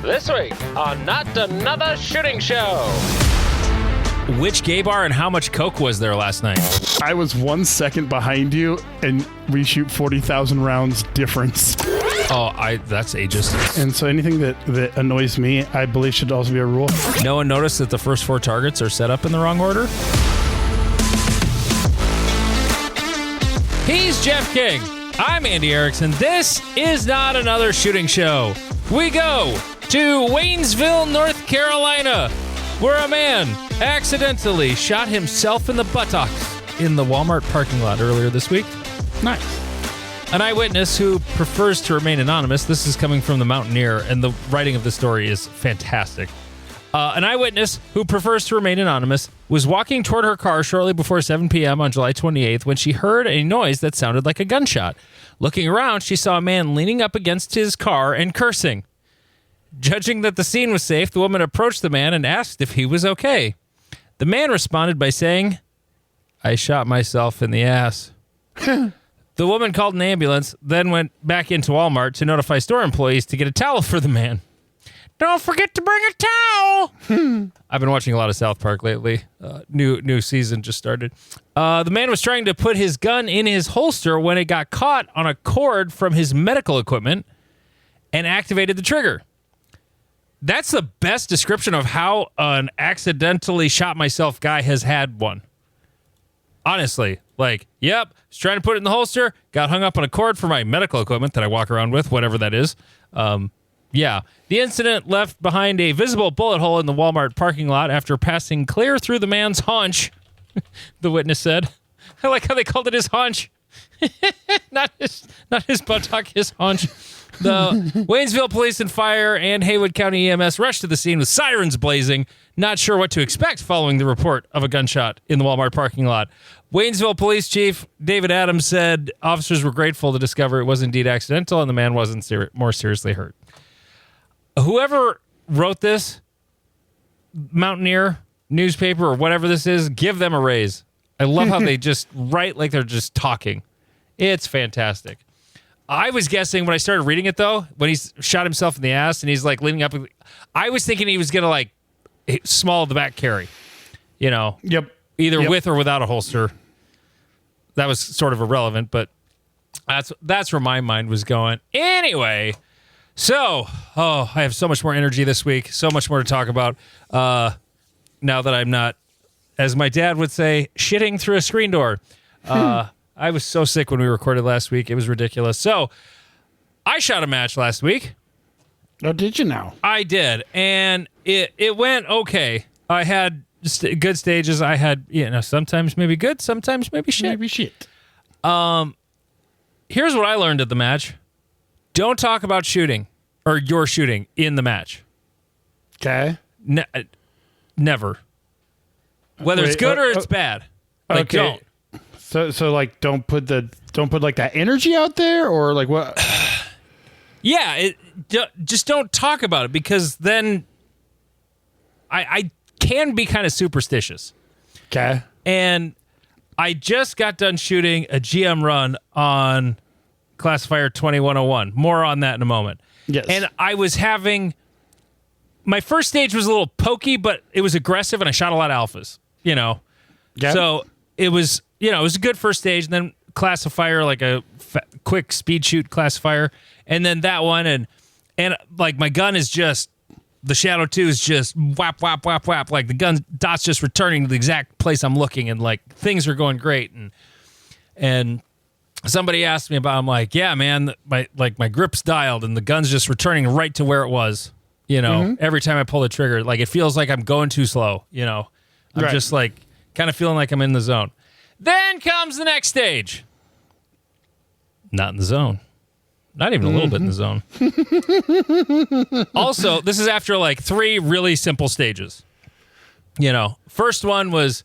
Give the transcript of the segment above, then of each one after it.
This week on Not Another Shooting Show. Which gay bar and how much coke was there last night? I was 1 second behind you, and we shoot 40,000 rounds difference. Oh, that's ageist. And so anything that annoys me, I believe should also be a rule. No one noticed that the first 4 targets are set up in the wrong order? He's Jeff King. I'm Andy Erickson. This is Not Another Shooting Show. We go to Waynesville, North Carolina, where a man accidentally shot himself in the buttocks in the Walmart parking lot earlier this week. Nice. An eyewitness who prefers to remain anonymous. This is coming from the Mountaineer, and the writing of the story is fantastic. An eyewitness who prefers to remain anonymous was walking toward her car shortly before 7 p.m. on July 28th when she heard a noise that sounded like a gunshot. Looking around, she saw a man leaning up against his car and cursing. Judging that the scene was safe, the woman approached the man and asked if he was okay. The man responded by saying, "I shot myself in the ass." The woman called an ambulance, then went back into Walmart to notify store employees to get a towel for the man. Don't forget to bring a towel. I've been watching a lot of South Park lately. New season just started. The man was trying to put his gun in his holster when it got caught on a cord from his medical equipment and activated the trigger. That's the best description of how an accidentally shot myself guy has had one. Honestly, yep, was trying to put it in the holster, got hung up on a cord for my medical equipment that I walk around with, whatever that is. Yeah. The incident left behind a visible bullet hole in the Walmart parking lot after passing clear through the man's haunch, the witness said. I like how they called it his haunch. not his buttock, his haunch. The Waynesville Police and Fire and Haywood County EMS rushed to the scene with sirens blazing, not sure what to expect following the report of a gunshot in the Walmart parking lot. Waynesville Police Chief David Adams said officers were grateful to discover it was indeed accidental and the man wasn't more seriously hurt. Whoever wrote this, Mountaineer newspaper or whatever this is, give them a raise. I love how they just write like they're just talking. It's fantastic. I was guessing when I started reading it, though, when he shot himself in the ass and he's leaning up, I was thinking he was going to small the back carry, Yep. Either with or without a holster. That was sort of irrelevant, but that's where my mind was going. Anyway, so, I have so much more energy this week, so much more to talk about now that I'm not, as my dad would say, shitting through a screen door. I was so sick when we recorded last week. It was ridiculous. So, I shot a match last week. Oh, did you now? I did, and it went okay. I had good stages. I had, sometimes maybe good, sometimes maybe shit. Maybe shit. Here's what I learned at the match. Don't talk about shooting or your shooting in the match. Okay. Never. Whether it's good or it's bad. Okay. Don't. So don't put that energy out there, or what? Yeah, just don't talk about it, because then I can be kind of superstitious. Okay. And I just got done shooting a GM run on Classifier 2101. More on that in a moment. Yes. And I was having, my first stage was a little pokey, but it was aggressive, and I shot a lot of alphas, Yeah. So it was, it was a good first stage, and then Classifier, like a quick speed shoot Classifier, and then that one, and my gun is just, the Shadow 2 is just whap, whap, whap, whap, the gun dot's just returning to the exact place I'm looking, and things are going great, and somebody asked me about, I'm like, yeah, man, my grip's dialed and the gun's just returning right to where it was, every time I pull the trigger. It feels like I'm going too slow, I'm right. just kind of feeling like I'm in the zone. Then comes the next stage. Not in the zone. Not even a little bit in the zone. Also, this is after 3 really simple stages. First one was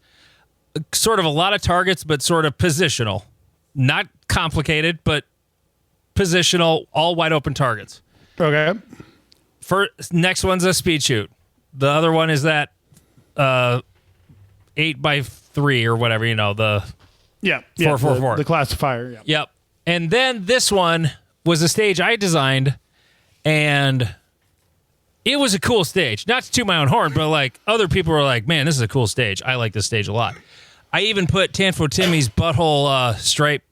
sort of a lot of targets, but sort of positional. Not complicated, but positional, all wide open targets. Okay. Next one's a speed shoot. The other one is that 8x3 or whatever, the 4-4-4. The Classifier. Yeah. Yep. And then this one was a stage I designed, and it was a cool stage. Not to toot my own horn, but like other people were like, man, this is a cool stage. I like this stage a lot. I even put Tanfo Timmy's butthole stripe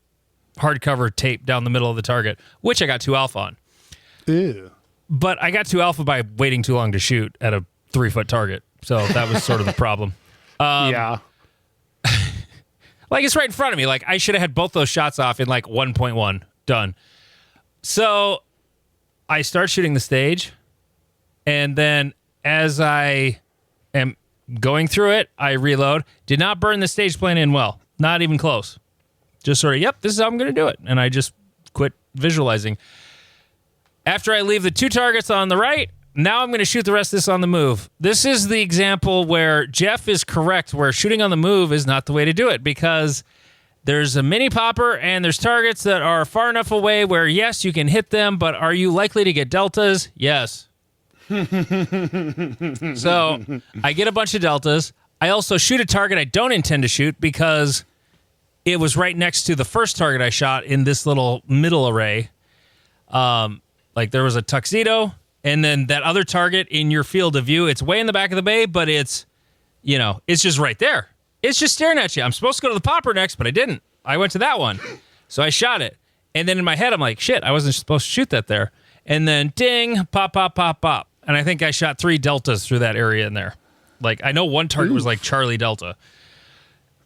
hardcover tape down the middle of the target, which I got 2 alpha on. Ew. But I got 2 alpha by waiting too long to shoot at a 3-foot target. So that was sort of the problem. Yeah. Like, it's right in front of me. Like, I should have had both those shots off in like 1.1. Done. So I start shooting the stage. And then as I am going through it, I reload. Did not burn the stage plane in well. Not even close. Just sort of, yep, this is how I'm going to do it. And I just quit visualizing. After I leave the 2 targets on the right, now I'm going to shoot the rest of this on the move. This is the example where Jeff is correct, where shooting on the move is not the way to do it, because there's a mini popper and there's targets that are far enough away where, yes, you can hit them, but are you likely to get deltas? Yes. So I get a bunch of deltas. I also shoot a target I don't intend to shoot because it was right next to the first target I shot in this little middle array. Like there was a tuxedo, and then that other target in your field of view, it's way in the back of the bay, but it's, you know, it's just right there. It's just staring at you. I'm supposed to go to the popper next, but I didn't. I went to that one. So I shot it. And then in my head, I'm like, shit, I wasn't supposed to shoot that there. And then ding, pop, pop, pop, pop. And I think I shot 3 deltas through that area in there. Like, I know one target was like Charlie Delta.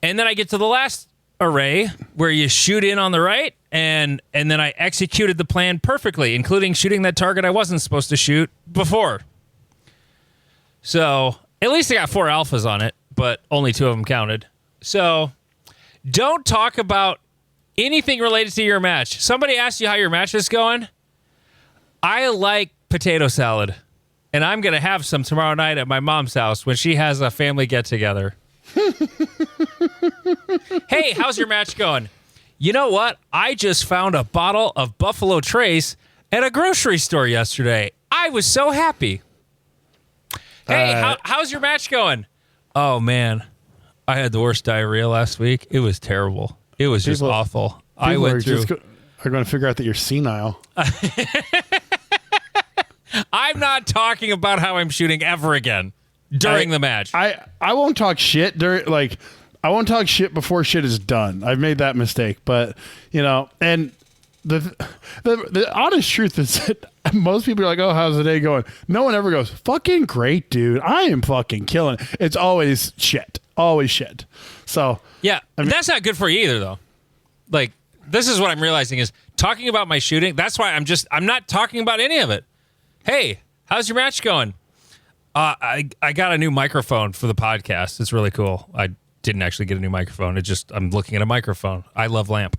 And then I get to the last array where you shoot in on the right, and then I executed the plan perfectly, including shooting that target I wasn't supposed to shoot before. So at least I got 4 alphas on it, but only 2 of them counted. So don't talk about anything related to your match. Somebody asked you how your match is going. I like potato salad, and I'm going to have some tomorrow night at my mom's house when she has a family get-together. Hey, how's your match going? You know what? I just found a bottle of Buffalo Trace at a grocery store yesterday. I was so happy. Hey, how's your match going? Oh, man. I had the worst diarrhea last week. It was terrible. It was just awful. I went through... are going to figure out that you're senile. I'm not talking about how I'm shooting ever again during the match. I won't talk shit during, like, I won't talk shit before shit is done. I've made that mistake, but you know, and the honest truth is that most people are like, "Oh, how's the day going?" No one ever goes, "Fucking great, dude. I am fucking killing it." It's always shit. Always shit. So yeah, I mean, that's not good for you either, though. Like, this is what I'm realizing is talking about my shooting. That's why I'm not talking about any of it. Hey, how's your match going? I got a new microphone for the podcast. It's really cool. I didn't actually get a new microphone. I'm looking at a microphone. I love lamp.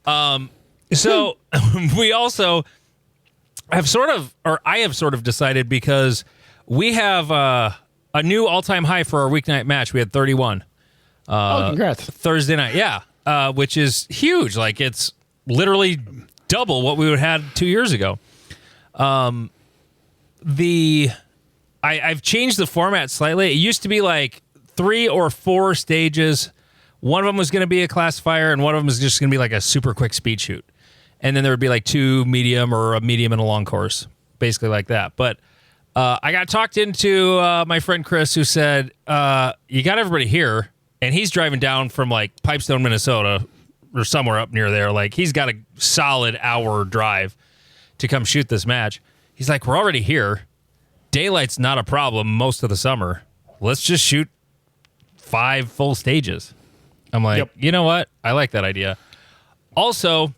So we also have I have sort of decided, because we have a new all-time high for our weeknight match. We had 31. Congrats. Thursday night. Yeah. Which is huge. Like, it's literally double what we would have had 2 years ago. I've changed the format slightly. It used to be like 3 or 4 stages. One of them was going to be a classifier, and one of them was just going to be like a super quick speed shoot. And then there would be like 2 medium, or a medium and a long course, basically like that. But I got talked into my friend Chris, who said, you got everybody here, and he's driving down from like Pipestone, Minnesota, or somewhere up near there. Like, he's got a solid hour drive to come shoot this match. He's like, we're already here. Daylight's not a problem most of the summer. Let's just shoot 5 full stages. I'm like, You know what? I like that idea. Also,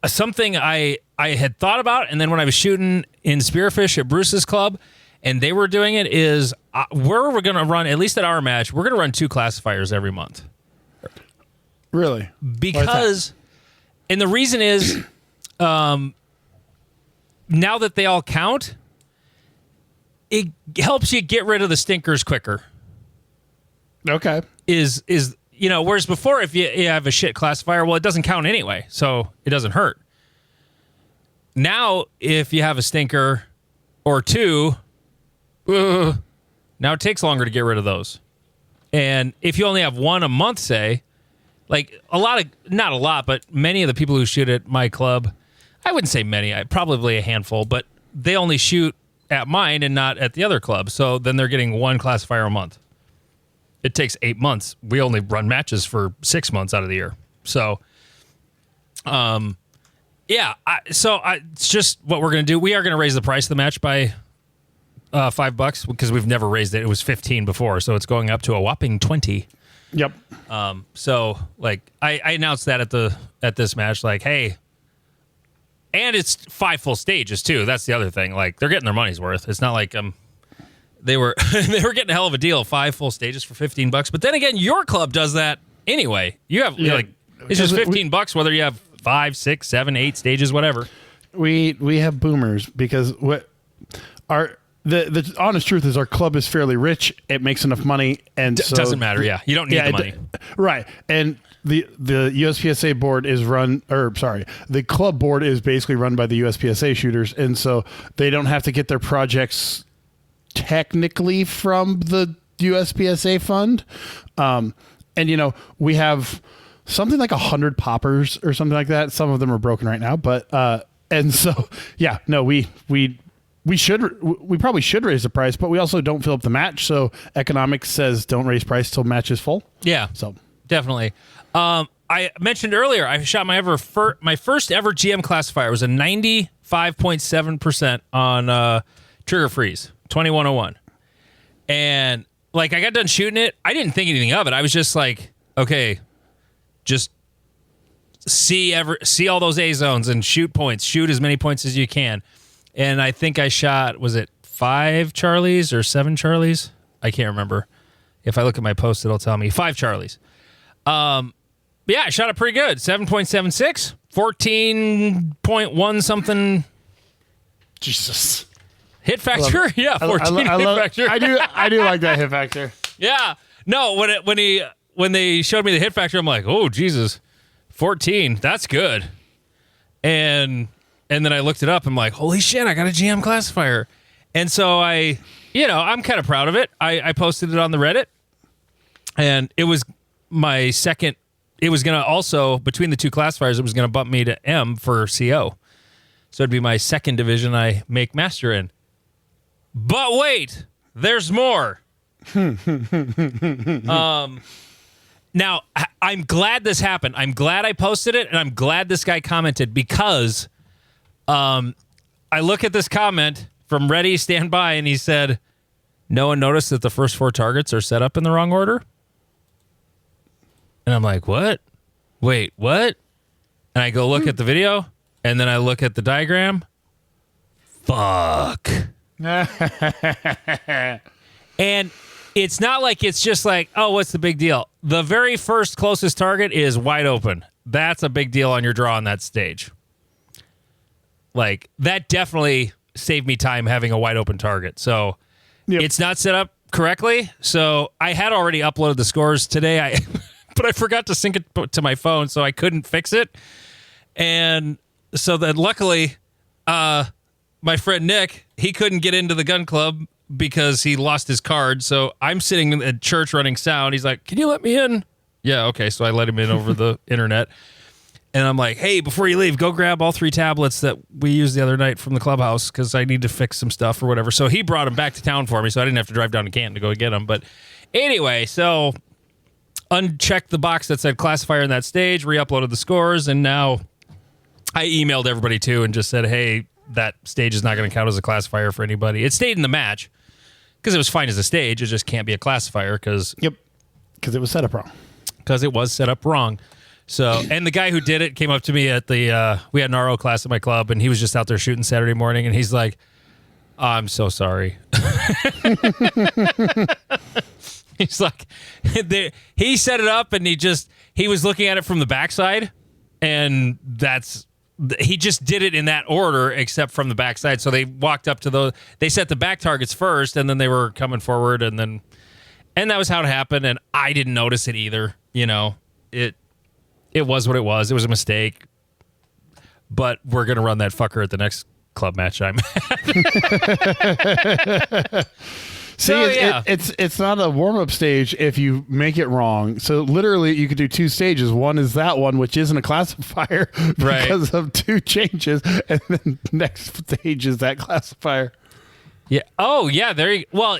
something I had thought about, and then when I was shooting in Spearfish at Bruce's club, and they were doing it, is we're going to run, at least at our match, we're going to run 2 classifiers every month. Really? Because, and the reason is, now that they all count, it helps you get rid of the stinkers quicker. Okay. Is you know, whereas before, if you have a shit classifier, well, it doesn't count anyway, so it doesn't hurt. Now, if you have a stinker or 2, now it takes longer to get rid of those. And if you only have 1 a month, say, like not a lot, but many of the people who shoot at my club, I wouldn't say many, probably a handful, but they only shoot at mine and not at the other club. So then they're getting one classifier a month. It takes 8 months. We only run matches for 6 months out of the year. So, it's just what we're going to do. We are going to raise the price of the match by $5 because we've never raised it. It was 15 before, so it's going up to a whopping 20. Yep. So like I announced that at this match, like, hey, and it's 5 full stages too. That's the other thing. Like they're getting their money's worth. It's not like they were getting a hell of a deal. 5 full stages for $15. But then again, your club does that anyway. You have it's just $15 whether you have 5, 6, 7, 8 stages, whatever. We have boomers because the honest truth is our club is fairly rich. It makes enough money, and so doesn't matter. Yeah, you don't need the money, right? And the USPSA board is the club board is basically run by the USPSA shooters, and so they don't have to get their projects technically from the USPSA fund. And we have something like 100 poppers or something like that. Some of them are broken right now, but and so we probably should raise the price, but we also don't fill up the match. So economics says don't raise price till match is full. Yeah, so definitely. I mentioned earlier I shot my first ever GM classifier. It was a 95.7% on trigger freeze 2101, and like I got done shooting it. I didn't think anything of it. I was just like, okay, just see all those A zones and shoot points. Shoot as many points as you can. And I think I shot, was it 5 Charlies or 7 Charlies? I can't remember. If I look at my post, it'll tell me 5 Charlies. I shot it pretty good. 7.76, 14.1 something. Jesus. Hit factor? Yeah, 14 hit factor. I do like that hit factor. Yeah. No, when they showed me the hit factor, I'm like, oh, Jesus, 14. That's good. And then I looked it up. I'm like, holy shit, I got a GM classifier. And so I'm kind of proud of it. I posted it on the Reddit. And it was my second. It was going to also, between the 2 classifiers, it was going to bump me to M for CO. So it'd be my second division I make master in. But wait, there's more. Now, I'm glad this happened. I'm glad I posted it, and I'm glad this guy commented because I look at this comment from Ready, Stand By, and he said, no one noticed that the first 4 targets are set up in the wrong order? And I'm like, what? Wait, what? And I go look at the video, and then I look at the diagram. Fuck. And it's not like it's just like, oh, what's the big deal? The very first closest target is wide open. That's a big deal on your draw on that stage. Like, that definitely saved me time having a wide open target. So It's not set up correctly. So I had already uploaded the scores today, but I forgot to sync it to my phone, so I couldn't fix it. And so then luckily, my friend Nick, he couldn't get into the gun club because he lost his card. So I'm sitting at church running sound. He's like, can you let me in? Yeah, okay. So I let him in over the internet. And I'm like, hey, before you leave, go grab all 3 tablets that we used the other night from the clubhouse because I need to fix some stuff or whatever. So he brought them back to town for me, so I didn't have to drive down to Canton to go get them. But anyway, so unchecked the box that said classifier in that stage, re-uploaded the scores, and now I emailed everybody too and just said, hey, that stage is not going to count as a classifier for anybody. It stayed in the match because it was fine as a stage. It just can't be a classifier because it was set up wrong. Because it was set up wrong. So, and the guy who did it came up to me at the, we had an RO class at my club, and he was just out there shooting Saturday morning, and he's like, I'm so sorry. He's like, he set it up, and he was looking at it from the backside, and he just did it in that order, except from the backside. So they walked up to they set the back targets first, and then they were coming forward, and that was how it happened, and I didn't notice it either. It was what it was. It was a mistake. But we're going to run that fucker at the next club match I'm at. So, yeah. It's not a warm up stage if you make it wrong. So literally, you could do 2 stages. One is that one, which isn't a classifier because of 2 changes, and then next stage is that classifier. Yeah. Oh, yeah. There you. Well.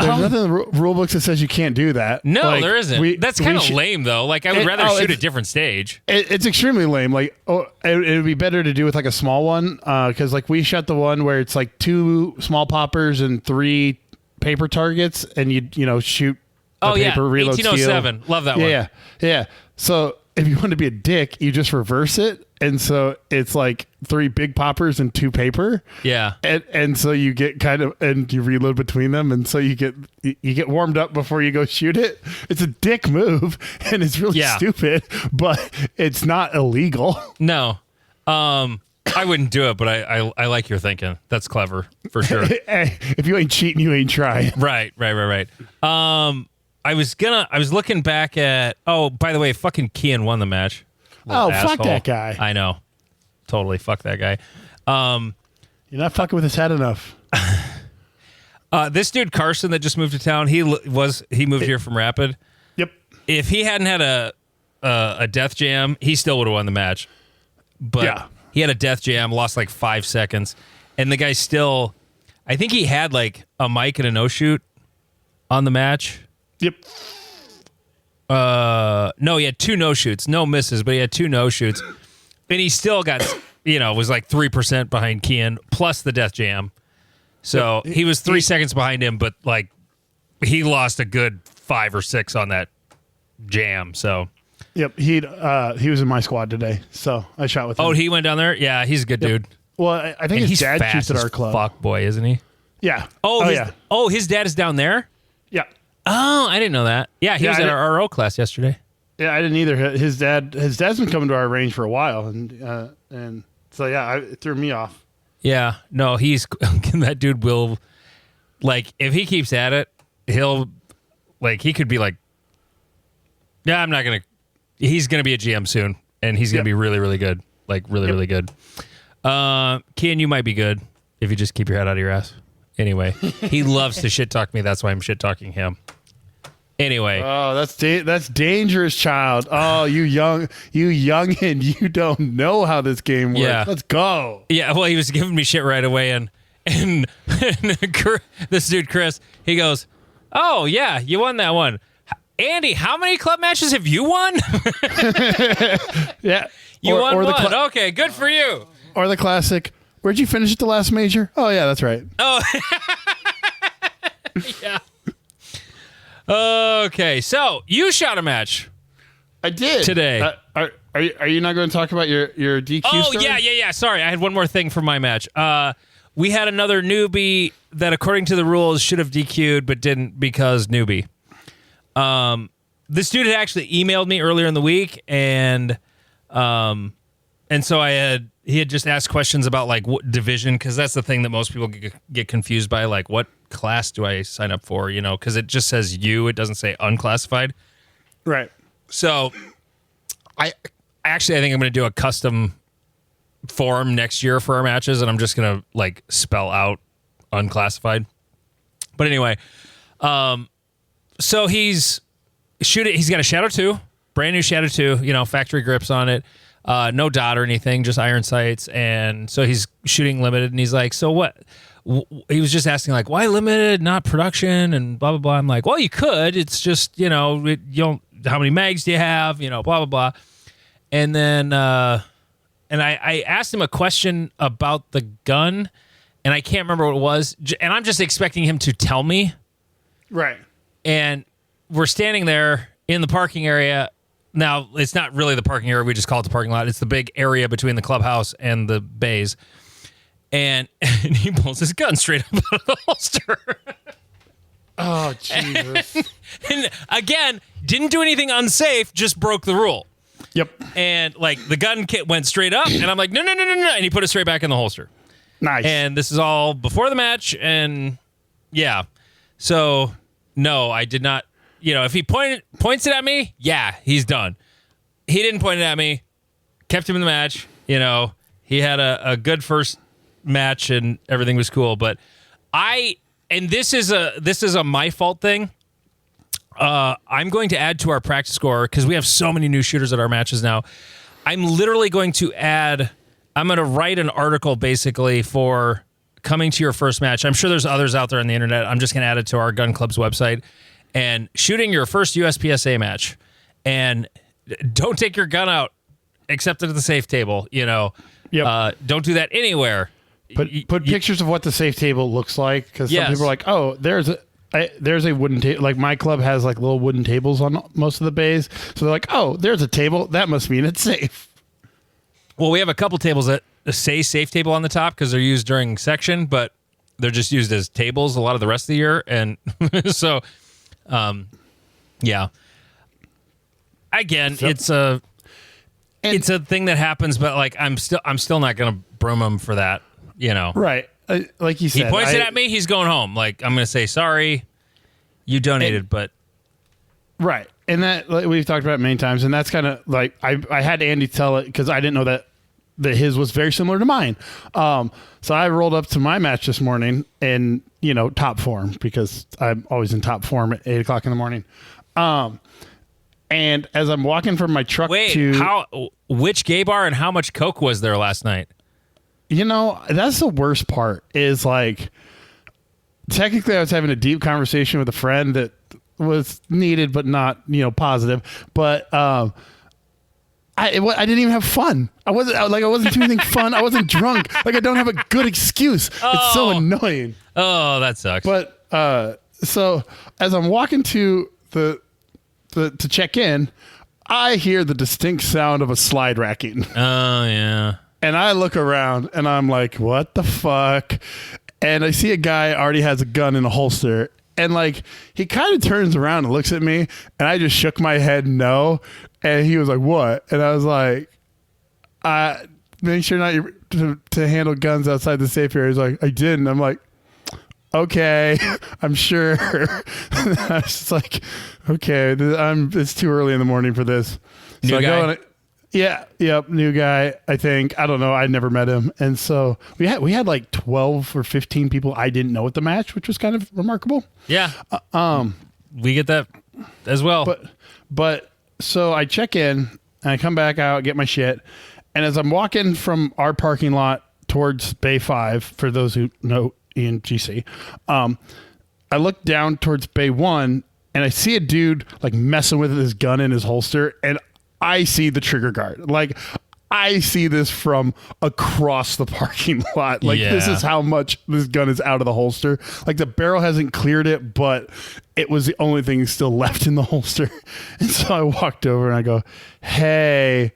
There's nothing in the rule books that says you can't do that. No, Like, there isn't. That's kind of lame, though. Like, I would rather shoot a different stage. It's extremely lame. Like, it would be better to do with like a small one, because like we shot the one where it's like 2 small poppers and 3 paper targets, and you shoot. The paper, reload 1807. steel. Love that one. Yeah. So if you want to be a dick, you just reverse it, and so it's like 3 big poppers and 2 paper. Yeah. And so you get and you reload between them, and so you get warmed up before you go shoot it. It's a dick move, and it's really stupid, but it's not illegal. No. I wouldn't do it, but I like your thinking. That's clever for sure. Hey, if you ain't cheating, you ain't trying. Right. I was looking back at. Oh, by the way, fucking Kian won the match. Oh, Asshole. fuck that guy. I know. Totally fuck that guy. You're not fucking with his head enough. This dude Carson that just moved to town, he moved here from Rapid. Yep. If he hadn't had a death jam, he still would have won the match. But he had a death jam, lost like 5 seconds, and the guy still. I think he had like a mic and a no shoot on the match. Yep. No, he had 2 no shoots, no misses, but he had 2 no shoots, and he still got, was like 3% behind Kian plus the death jam. So he was 3 seconds behind him, but like he lost a good 5 or 6 on that jam. So. Yep. He was in my squad today, so I shot with him. Oh, he went down there. Yeah, he's a good dude. Well, I think his dad shoots at our club. Fuck boy, isn't he? Yeah. His dad is down there. Yeah. Oh, I didn't know that. Yeah, he was at our RO class yesterday. Yeah, I didn't either. His dad's been coming to our range for a while, and so it threw me off. Yeah, no, that dude will, like, if he keeps at it, he'll, like, he could be like, yeah, he's gonna be a GM soon, and he's gonna be really, really good, like really good. Kian, you might be good if you just keep your head out of your ass. Anyway, he loves to shit talk me. That's why I'm shit talking him. Anyway. Oh, that's dangerous, child. Oh, you young and you don't know how this game works. Yeah. Let's go. Yeah, well, he was giving me shit right away, and this dude Chris, he goes, "Oh yeah, you won that one, Andy. How many club matches have you won?" Yeah, you won one. Okay, good for you. Or the classic. Where'd you finish at the last major? Oh yeah, that's right. Oh, yeah. Okay, so you shot a match. I did today. Are you not going to talk about your DQ? Oh story? yeah. Sorry, I had one more thing for my match. We had another newbie that, according to the rules, should have DQ'd but didn't because newbie. This dude had actually emailed me earlier in the week, and so he had just asked questions about like what division, because that's the thing that most people get confused by, like what class do I sign up for, because it just says U, it doesn't say unclassified. Right. So I think I'm going to do a custom form next year for our matches, and I'm just going to like spell out unclassified. But anyway, so he's got a Shadow 2, brand new Shadow 2, factory grips on it. No dot or anything, just iron sights. And so he's shooting limited, and he's like, so what? He was just asking, like, why limited, not production, and blah, blah, blah. I'm like, well, you could. It's just, you don't, how many mags do you have, blah, blah, blah. And then, and I asked him a question about the gun, and I can't remember what it was. And I'm just expecting him to tell me. Right. And we're standing there in the parking area. Now, it's not really the parking area. We just call it the parking lot. It's the big area between the clubhouse and the bays. And he pulls his gun straight up out of the holster. Oh, Jesus. And again, didn't do anything unsafe, just broke the rule. Yep. And like the gun kit went straight up, and I'm like, no. And he put it straight back in the holster. Nice. And this is all before the match. And yeah. So, no, I did not. If he points it at me, yeah, he's done. He didn't point it at me. Kept him in the match. He had a good first match and everything was cool. But I and this is a my fault thing. I'm going to add to our practice score because we have so many new shooters at our matches now. I'm literally going to I'm going to write an article basically for coming to your first match. I'm sure there's others out there on the internet. I'm just going to add it to our gun club's website and shooting your first USPSA match. And don't take your gun out except at the safe table. Yep. Don't do that anywhere. Put pictures of what the safe table looks like, because some Yes. people are like, oh, there's a wooden table. Like my club has like little wooden tables on most of the bays. So they're like, oh, there's a table. That must mean it's safe. Well, we have a couple tables that say safe table on the top because they're used during section, but they're just used as tables a lot of the rest of the year. And so, yeah. Again, it's a thing that happens, but like I'm still not going to broom him for that, Right. Like you said. He points it at me, he's going home. Like, I'm going to say, sorry, you donated, but... Right. And that, like, we've talked about it many times, and that's kind of like, I had Andy tell it because I didn't know that his was very similar to mine. So I rolled up to my match this morning in, top form, because I'm always in top form at 8 o'clock in the morning. And as I'm walking from my truck which gay bar and how much Coke was there last night? That's the worst part is like, technically I was having a deep conversation with a friend that was needed, but not, positive. But, I didn't even have fun. I wasn't doing anything fun. I wasn't drunk. Like, I don't have a good excuse. It's so annoying. Oh, that sucks. But, so as I'm walking to to check in, I hear the distinct sound of a slide racking. Oh, yeah. And I look around and I'm like, what the fuck? And I see a guy already has a gun in a holster. And like, he kind of turns around and looks at me, and I just shook my head no. And he was like, what? And I was like, make sure not to handle guns outside the safe area. He's like, I didn't. I'm like, okay, I'm sure. I was just like, okay, it's too early in the morning for this. New guy? New guy, I think. I don't know. I never met him. And so we had like 12 or 15 people I didn't know at the match, which was kind of remarkable. Yeah. We get that as well. But so I check in and I come back out, get my shit. And as I'm walking from our parking lot towards Bay 5, for those who know ENGC, I look down towards Bay 1 and I see a dude like messing with his gun in his holster, and I see the trigger guard. Like, I see this from across the parking lot. Like, This is how much this gun is out of the holster. Like, the barrel hasn't cleared it, but it was the only thing still left in the holster. And so I walked over and I go, hey,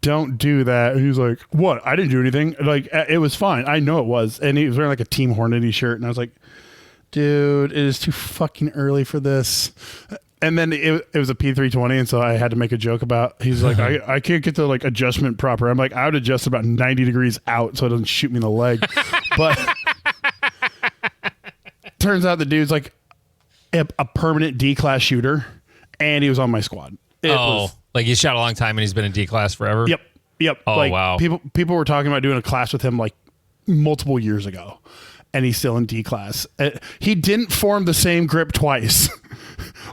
don't do that. And he was like, what? I didn't do anything. Like, it was fine. I know it was. And he was wearing like a Team Hornady shirt. And I was like, dude, it is too fucking early for this. And then it was a P320, and so I had to make a joke about, he's like, I can't get the like adjustment proper. I'm like, I would adjust about 90 degrees out so it doesn't shoot me in the leg. But turns out the dude's like a permanent D-class shooter, and he was on my squad. Like he's shot a long time and he's been in D-class forever? Yep. Oh, like, wow. People were talking about doing a class with him like multiple years ago, and he's still in D-class. He didn't form the same grip twice.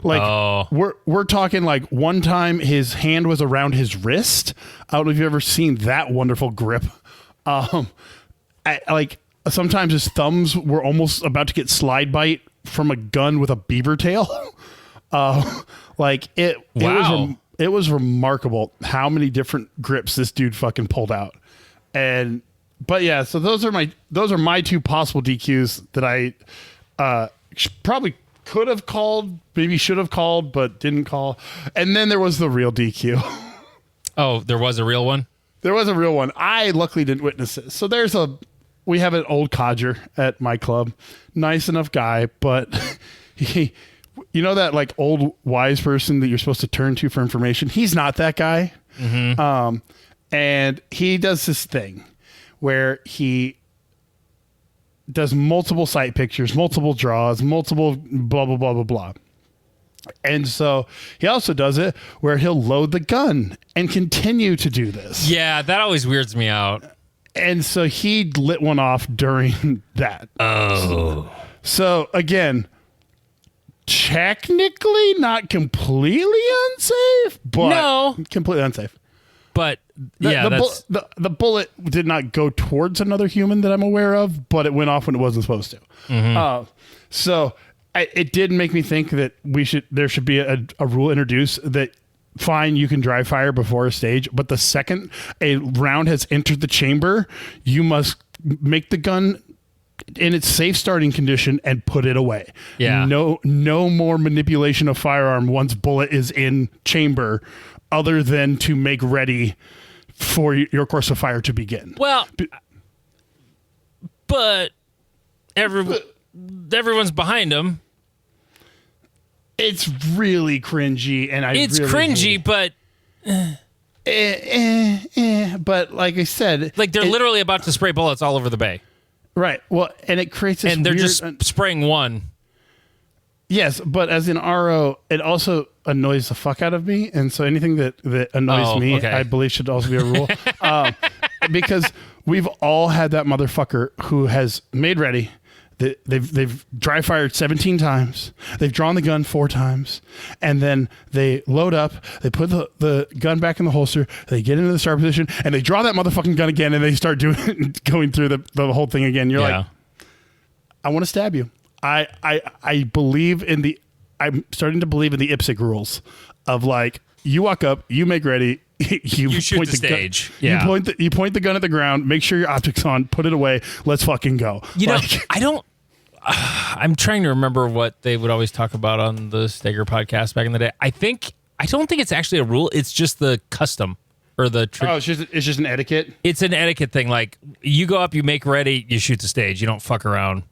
Like, we're talking like one time his hand was around his wrist. I don't know if you've ever seen that wonderful grip. Like sometimes his thumbs were almost about to get slide bite from a gun with a beaver tail. It was remarkable how many different grips this dude fucking pulled out. But yeah, so those are my two possible DQs that I probably could have called, maybe should have called, but didn't call. And then there was the real DQ. Oh, there was a real one? There was a real one. I luckily didn't witness it. So we have an old codger at my club. Nice enough guy, but he, that like old wise person that you're supposed to turn to for information? He's not that guy. Mm-hmm. And he does this thing where he does multiple sight pictures, multiple draws, multiple blah, blah, blah, blah, blah. And so he also does it where he'll load the gun and continue to do this. Yeah, that always weirds me out. And so he lit one off during that. Oh. So again, technically not completely unsafe, but No. completely unsafe. But yeah, that's The bullet did not go towards another human that I'm aware of, but it went off when it wasn't supposed to. So it did make me think that there should be a rule introduced that fine, you can dry fire before a stage, but the second a round has entered the chamber, you must make the gun in its safe starting condition and put it away. Yeah. No more manipulation of firearm once bullet is in chamber, other than to make ready for your course of fire to begin. well, but everyone's behind him. It's really cringy, and It's really cringy, but but like I said, like they're literally about to spray bullets all over the bay, right. Well, and it creates this and they're weird, just spraying one. yes, but as an RO, it also annoys the fuck out of me, and so anything that annoys Oh, me, okay. I believe should also be a rule, because we've all had that motherfucker who has made ready. They've dry fired 17 times. They've drawn the gun 4 times, and then they load up. They put the gun back in the holster. They get into the start position, and they draw that motherfucking gun again, and they start going through the whole thing again. You're like, I want to stab you. I believe in the. I'm starting to believe in the IPSC rules of like, you walk up, you make ready. You shoot point the stage. Yeah. You point the gun at the ground. Make sure your optic's on. Put it away. Let's fucking go. You know, I don't. I'm trying to remember what they would always talk about on the Steger podcast back in the day. I don't think it's actually a rule. It's just the custom or the trick. Oh, it's just an etiquette. It's an etiquette thing. Like you go up, you make ready, you shoot the stage. You don't fuck around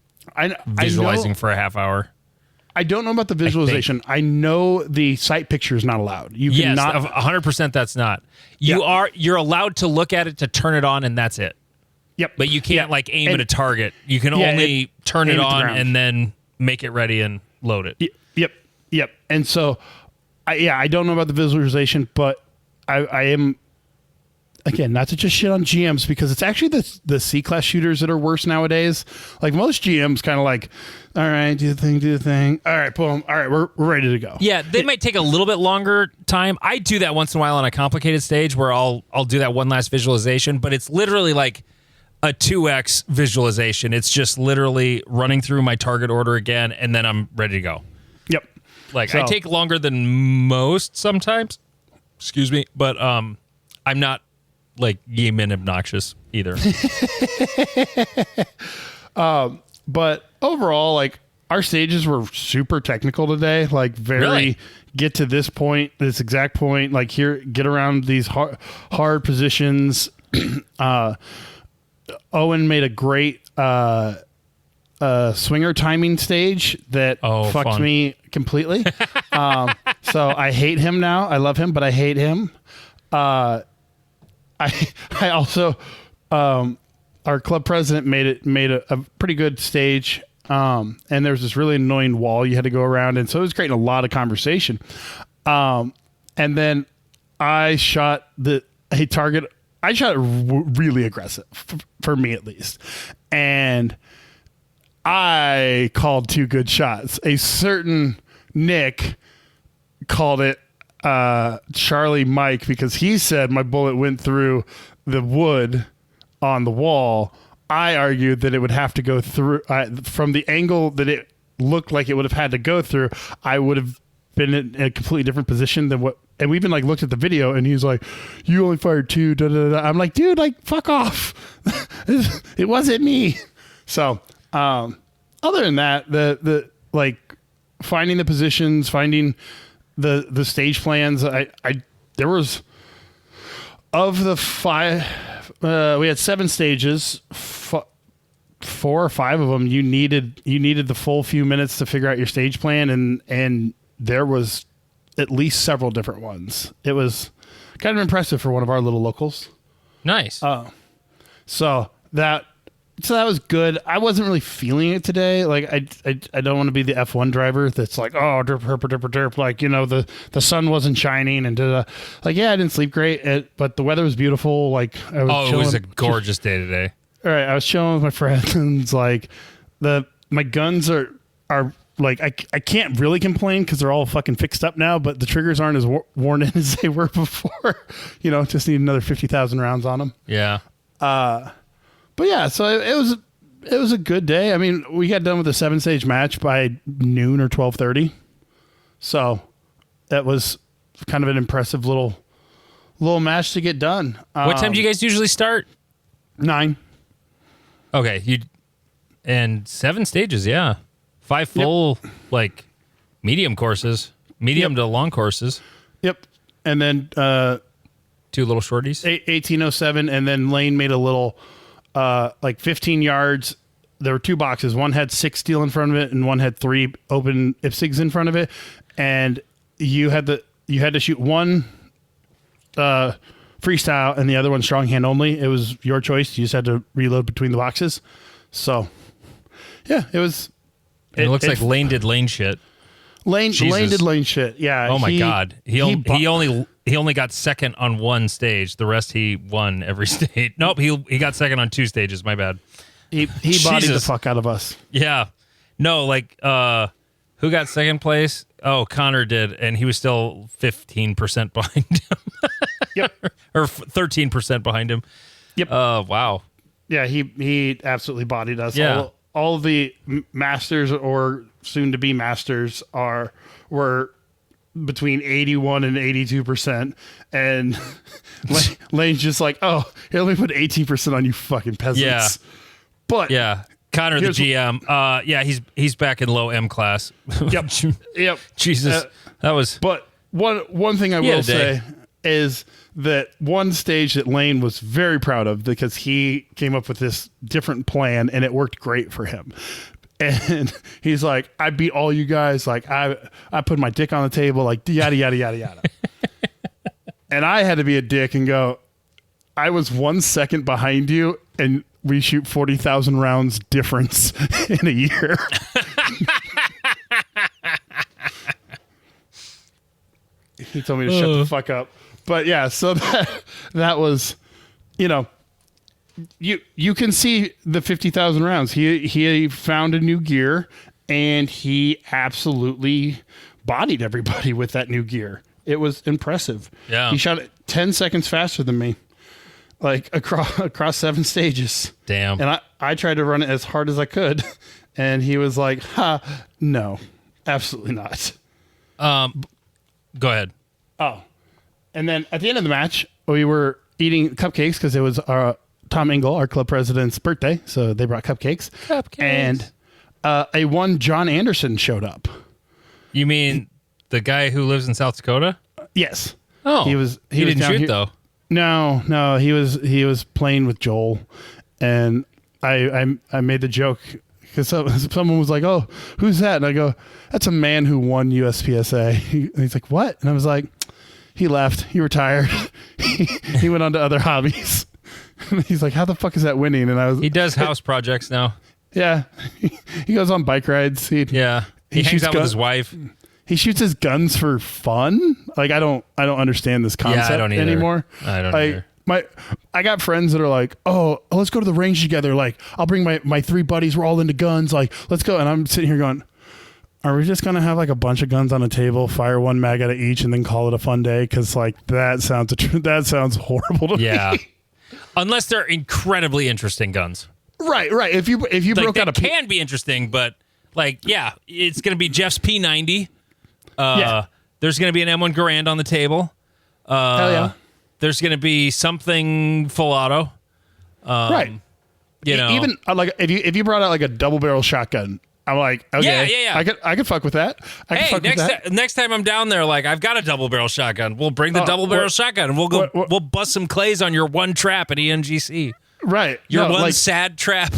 visualizing for a half hour. I don't know about the visualization. I know the sight picture is not allowed. You Yes, cannot. 100%. That's not. You're allowed to look at it to turn it on, and that's it. Yep. But you can't like aim And- at a target. You can only turn aim it at the on ground. and then make it ready and load it. Yep. And so, I don't know about the visualization, but I am. Again, not to just shit on GMs, because it's actually the C-class shooters that are worse nowadays. Like most GMs kind of like, all right, do the thing. All right, boom. All right, we're ready to go. Yeah, they might take a little bit longer time. I do that once in a while on a complicated stage where I'll do that one last visualization, but it's literally like a 2x visualization. It's just literally running through my target order again, and then I'm ready to go. Yep. Like I take longer than most sometimes. Excuse me, but I'm not like game-in obnoxious either. But overall, like our stages were super technical today. Like very Really? get to this point, this exact point. Like here, get around these hard positions. Owen made a great swinger timing stage that fucked fun. me completely. So I hate him now. I love him, but I hate him. I also our club president made a pretty good stage, and there was this really annoying wall you had to go around, and so it was creating a lot of conversation. And then I shot a target. I shot it really aggressive for me at least, and I called 2 good shots. A certain Nick called it Charlie Mike because he said my bullet went through the wood on the wall. I argued that it would have to go through from the angle that it looked like it would have had to go through. I would have been in a completely different position than what. And we even like looked at the video, and he's like, "You only fired 2." Da, da, da. I'm like, "Dude, like, fuck off! It wasn't me." So, other than that, the like finding the positions, finding the stage plans. There was of the 5. We had 7 stages. 4 or 5 of them, you needed the full few minutes to figure out your stage plan, and there was at least several different ones. It was kind of impressive for one of our little locals. Nice. So that was good. I wasn't really feeling it today. Like I don't want to be the F1 driver that's like, oh, derp, derp, derp, derp. Like, you know, the sun wasn't shining and like, yeah, I didn't sleep great, but the weather was beautiful. Like I was it was a gorgeous day today. All right, I was chilling with my friends. Like my guns are like, I can't really complain because they're all fucking fixed up now, but the triggers aren't as worn in as they were before. Just need another 50,000 rounds on them. Yeah. But yeah, so it was a good day. I mean, we got done with the 7-stage match by noon or 12:30. So that was kind of an impressive little match to get done. What time do you guys usually start? 9. Okay, and 7 stages, yeah. 5 full like medium courses, medium to long courses. Yep. And then 2 little shorties. 1807, and then Lane made a little like 15 yards. There were 2 boxes. One had 6 steel in front of it, and one had 3 open IPSIGs in front of it. And you had to shoot one freestyle and the other one strong hand only. It was your choice. You just had to reload between the boxes. So yeah, it was. It looks like Lane did Lane shit. Lane did Lane shit. Yeah. Oh my God. He only got second on one stage. The rest he won every stage. Nope. He got second on 2 stages. My bad. He bodied the fuck out of us. Yeah. No, like who got second place? Oh, Connor did, and he was still 15% behind him. Yep. Or 13% behind him. Yep. Wow. Yeah, he absolutely bodied us. Yeah. All the masters or soon to be masters were between 81 and 82%, and Lane's just like, oh, here, let me put 18% on you fucking peasants. Yeah. But yeah, Connor the GM. Yeah, he's back in low M class. Yep. Yep. Jesus, that was. But one thing I will say is that one stage that Lane was very proud of because he came up with this different plan and it worked great for him. And he's like, I beat all you guys. Like I put my dick on the table, like yada, yada, yada, yada. And I had to be a dick and go, I was 1 second behind you and we shoot 40,000 rounds difference in a year. He told me to shut the fuck up. But yeah, so that was, you can see the 50,000 rounds. He found a new gear and he absolutely bodied everybody with that new gear. It was impressive. Yeah. He shot it 10 seconds faster than me, like across 7 stages. Damn. And I tried to run it as hard as I could. And he was like, no, absolutely not. Go ahead. Oh. And then at the end of the match, we were eating cupcakes because it was Tom Engel, our club president's birthday. So they brought cupcakes. And a one John Anderson showed up. You mean the guy who lives in South Dakota? Yes. Oh, he didn't down shoot here. though. No, he was playing with Joel, and I made the joke because someone was like, "Oh, who's that?" And I go, "That's a man who won USPSA." He's like, "What?" And I was like, "He left. He retired. He went on to other hobbies." And he's like, "How the fuck is that winning?" And he does house projects now. Yeah, he goes on bike rides. He hangs out with his wife. He shoots his guns for fun. Like I don't understand this concept anymore. I don't either. I got friends that are like, oh, let's go to the range together. Like I'll bring my 3 buddies. We're all into guns. Like let's go. And I'm sitting here going, are we just gonna have like a bunch of guns on a table, fire 1 mag out of each, and then call it a fun day? Because like that sounds horrible to me. Unless they're incredibly interesting guns. Right. If you broke out can be interesting, but it's gonna be Jeff's P90. There's going to be an M1 Garand on the table. Hell yeah. There's going to be something full auto. Right. Even like if you brought out like a double barrel shotgun, I'm like, okay, yeah. I could fuck with that. Next time I'm down there, like I've got a double barrel shotgun. We'll bring the double barrel shotgun and we'll go. We'll bust some clays on your one trap at ENGC. Right. Your sad trap.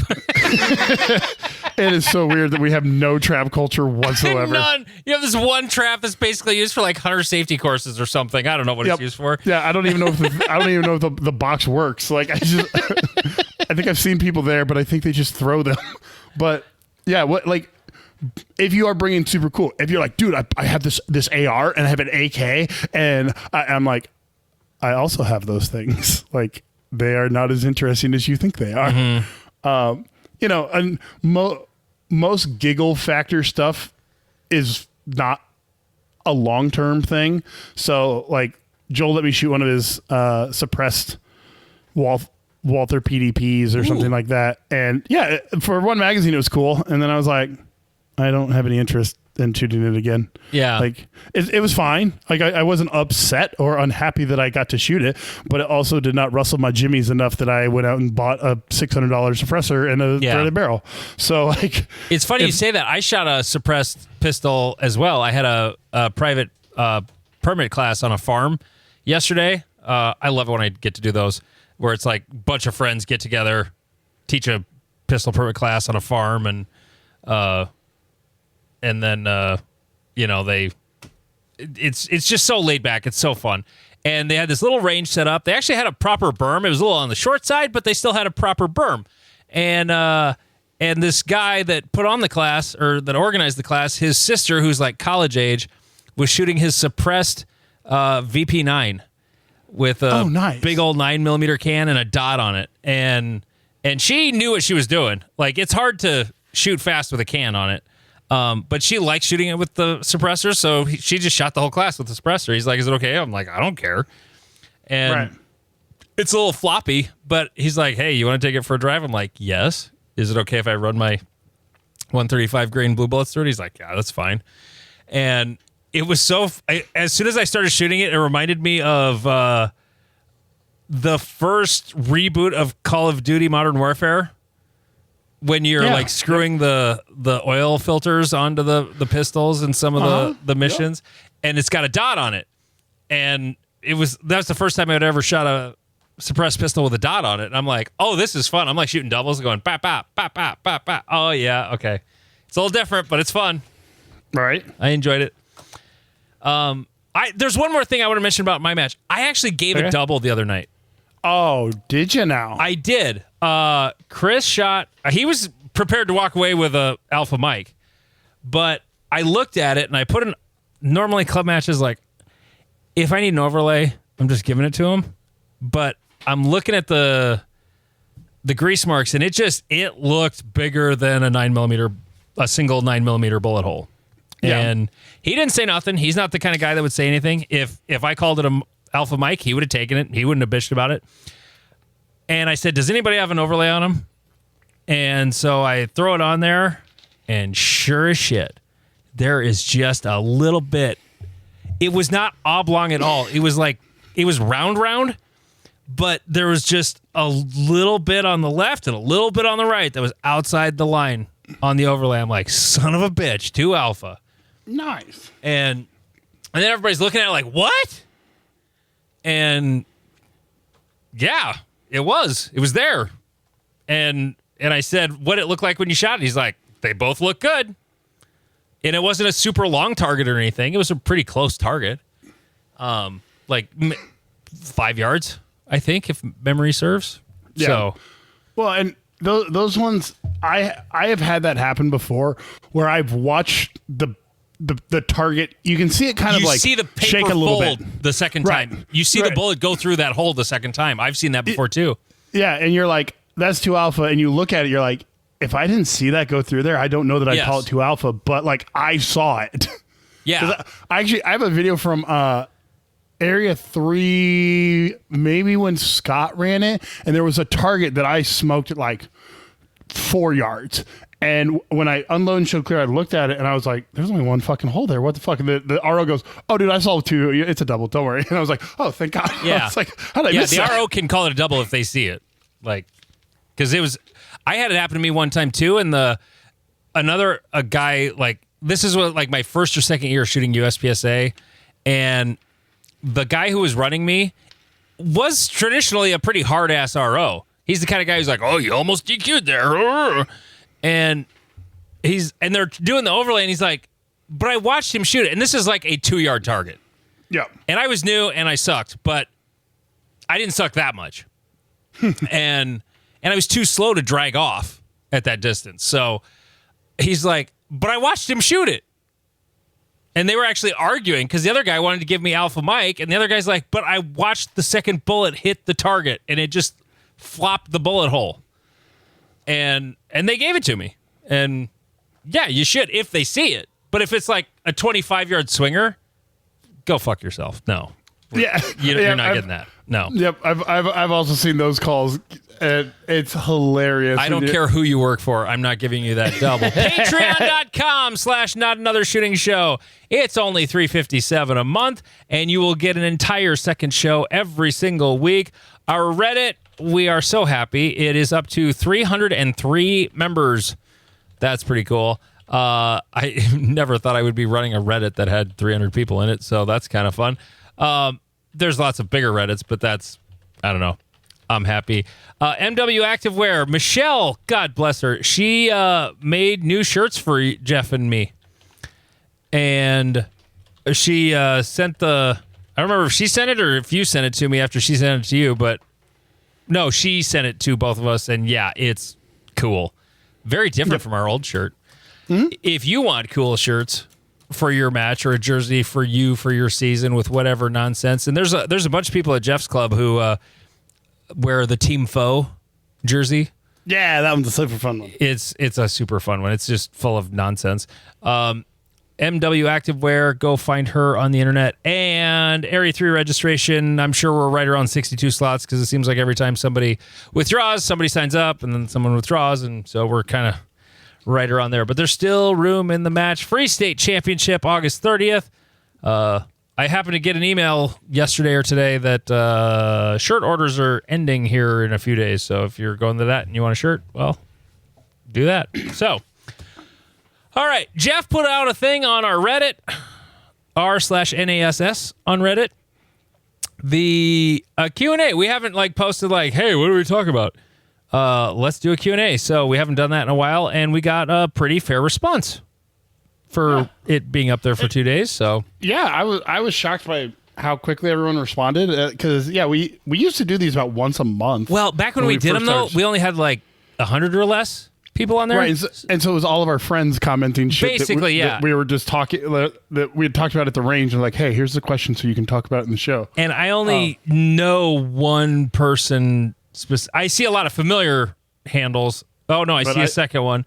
It is so weird that we have no trap culture whatsoever. None. You have this one trap that's basically used for like hunter safety courses or something. I don't know what it's used for. Yeah, I don't even know if the box works. Like I think I've seen people there, but I think they just throw them. But yeah, if you are bringing super cool, if you're like, dude, I have this AR and I have an AK and I'm like, I also have those things. Like they are not as interesting as you think they are. Mm-hmm. And most giggle factor stuff is not a long-term thing. So like Joel let me shoot one of his suppressed Walther PDPs or something like that. And yeah, for one magazine, it was cool. And then I was like, I don't have any interest in shooting it again. Yeah. Like it was fine. Like I wasn't upset or unhappy that I got to shoot it, but it also did not rustle my jimmies enough that I went out and bought a $600 suppressor and a threaded barrel. So like, it's funny you say that. I shot a suppressed pistol as well. I had a private permit class on a farm yesterday. I love it when I get to do those, where it's like a bunch of friends get together, teach a pistol permit class on a farm, and then it's just so laid back. It's so fun. And they had this little range set up. They actually had a proper berm. It was a little on the short side, but they still had a proper berm. And this guy that put on the class, or that organized the class, his sister, who's like college age, was shooting his suppressed VP9 with a big old 9mm can and a dot on it. And she knew what she was doing. Like, it's hard to shoot fast with a can on it. But she likes shooting it with the suppressor, so she just shot the whole class with the suppressor. He's like, is it okay? I'm like, I don't care. And it's a little floppy, but he's like, hey, you want to take it for a drive? I'm like, yes. Is it okay if I run my 135 grain blue bullets through it? He's like, yeah, that's fine. And it was as soon as I started shooting it, it reminded me of the first reboot of Call of Duty Modern Warfare, when you're like screwing the oil filters onto the pistols and some of the missions, and it's got a dot on it. And that's the first time I'd ever shot a suppressed pistol with a dot on it. And I'm like, oh, this is fun. I'm like shooting doubles and going, bap, bap, bap, bap, bap, bap. Oh, yeah, okay. It's a little different, but it's fun. Right. I enjoyed it. There's one more thing I want to mention about my match. I actually gave a double the other night. Oh, did you now? I did. Chris shot. He was prepared to walk away with a Alpha Mike, but I looked at it and I put in. Normally, club matches, like, if I need an overlay, I'm just giving it to him. But I'm looking at the grease marks, and it looked bigger than a single 9mm bullet hole. Yeah. And he didn't say nothing. He's not the kind of guy that would say anything. If I called it a Alpha Mike, he would have taken it. He wouldn't have bitched about it. And I said, does anybody have an overlay on him? And so I throw it on there, and sure as shit, there is just a little bit. It was not oblong at all. It was round, but there was just a little bit on the left and a little bit on the right that was outside the line on the overlay. I'm like, son of a bitch, 2 Alpha. Nice. And then everybody's looking at it like, what? And yeah, it was there. And I said what it looked like when you shot it. He's like, they both look good. And it wasn't a super long target or anything. It was a pretty close target. Like 5 yards, I think, if memory serves. Yeah. So, well, and those ones, I have had that happen before, where I've watched the target. You can see it kind of like see the paper shake a little fold bit the second time. You see the bullet go through that hole the second time. I've seen that before too. Yeah, and you're like, that's 2 Alpha, and you look at it, you're like, if I didn't see that go through there, I don't know that I'd call it 2 Alpha, but like I saw it. Yeah. I have a video from Area 3, maybe when Scott ran it, and there was a target that I smoked at like 4 yards. And when I unload and show clear, I looked at it and I was like, there's only one fucking hole there. What the fuck? And the RO goes, oh, dude, I saw 2. It's a double. Don't worry. And I was like, oh, thank God. Yeah. I was like, how did I miss the that? RO can call it a double if they see it. Like, because I had it happen to me one time too. And a guy, like, this is what, like, my first or second year shooting USPSA. And the guy who was running me was traditionally a pretty hard ass RO. He's the kind of guy who's like, oh, you almost DQ'd there. And they're doing the overlay, and he's like, but I watched him shoot it, and this is like a 2-yard target. Yeah. And I was new, and I sucked, but I didn't suck that much. and I was too slow to drag off at that distance. So he's like, but I watched him shoot it. And they were actually arguing because the other guy wanted to give me Alpha Mike, and the other guy's like, but I watched the second bullet hit the target, and it just flopped the bullet hole. And they gave it to me. And Yeah, you should if they see it. But if it's like a 25-yard swinger, go fuck yourself. No. Yeah, You're not getting that. No. Yep, I've also seen those calls. And it's hilarious. I don't care who you work for. I'm not giving you that double. Patreon.com/notanothershootingshow. It's only $3.57 a month, and you will get an entire second show every single week. Our Reddit, we are so happy. It is up to 303 members. That's pretty cool. I never thought I would be running a Reddit that had 300 people in it, so that's kind of fun. There's lots of bigger Reddits, but that's, I don't know. I'm happy. MW Activewear, Michelle, God bless her. She made new shirts for Jeff and me. And she sent I don't remember if she sent it or if you sent it to me after she sent it to you, but no, she sent it to both of us. And yeah, it's cool. Very different from our old shirt. Mm-hmm. If you want cool shirts for your match or a jersey for you for your season with whatever nonsense, and there's a bunch of people at Jeff's club who wear the Team Foe jersey. Yeah, that one's a super fun one. It's a super fun one. It's just full of nonsense. MW Activewear, go find her on the internet. And Area 3 registration, I'm sure we're right around 62 slots because it seems like every time somebody withdraws, somebody signs up, and then someone withdraws, and so we're kind of right around there. But there's still room in the match. Free State Championship, August 30th. I happened to get an email yesterday or today that shirt orders are ending here in a few days. So if you're going to that and you want a shirt, well, do that. So, all right. Jeff put out a thing on our Reddit, r/NASS on Reddit. The Q&A. We haven't posted hey, what are we talking about? Let's do a Q&A. So we haven't done that in a while, and we got a pretty fair response for it being up there for 2 days. So yeah, I was shocked by how quickly everyone responded because we used to do these about once a month. Well, back when we did them though, we only had 100 or less people on there, right? And so it was all of our friends commenting shit. Basically, that we were just talking that we had talked about at the range, and hey, here's the question so you can talk about it in the show. And I only know one person. I see a lot of familiar handles. Oh no, I see a second one.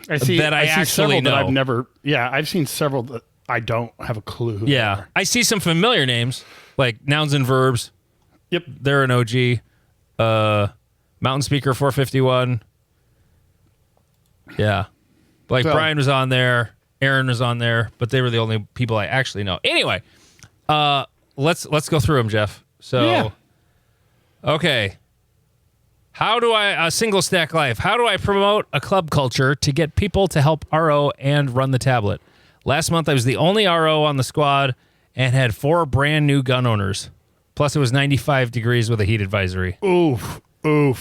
I see actually know. That I've never. Yeah, I've seen several that I don't have a clue who they are. I see some familiar names like Nouns and Verbs. Yep, they're an OG. Mountain Speaker 451. Yeah, Brian was on there, Aaron was on there, but they were the only people I actually know. Anyway, let's go through them, Jeff. So, okay. How do I, Single Stack Life, how do I promote a club culture to get people to help RO and run the tablet? Last month, I was the only RO on the squad and had 4 brand new gun owners. Plus, it was 95 degrees with a heat advisory. Oof.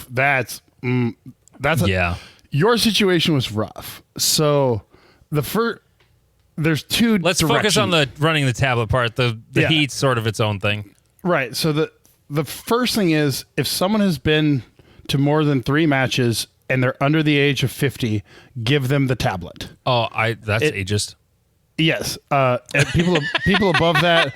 That's your situation was rough. So there's two. Let's focus on the running the tablet part. The heat's sort of its own thing. Right. So the first thing is if someone has been to more than 3 matches and they're under the age of 50, give them the tablet. Oh, that's ageist. Yes. And people above that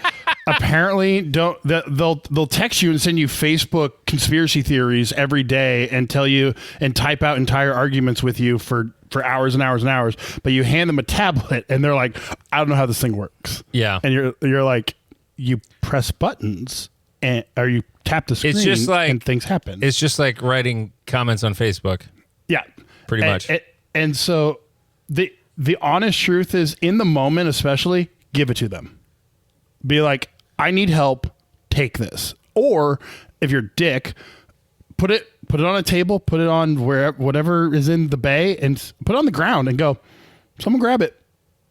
apparently don't. They'll text you and send you Facebook conspiracy theories every day and tell you and type out entire arguments with you for hours and hours and hours. But you hand them a tablet and they're like, I don't know how this thing works. Yeah. And you're like, you press buttons or you tap the screen, it's just and things happen. It's just like writing comments on Facebook. Yeah, pretty much. And so the honest truth is, in the moment, especially, give it to them. Be like, I need help. Take this. Or if you're a dick, put it on a table. Put it on whatever is in the bay, and put it on the ground and go. Someone grab it.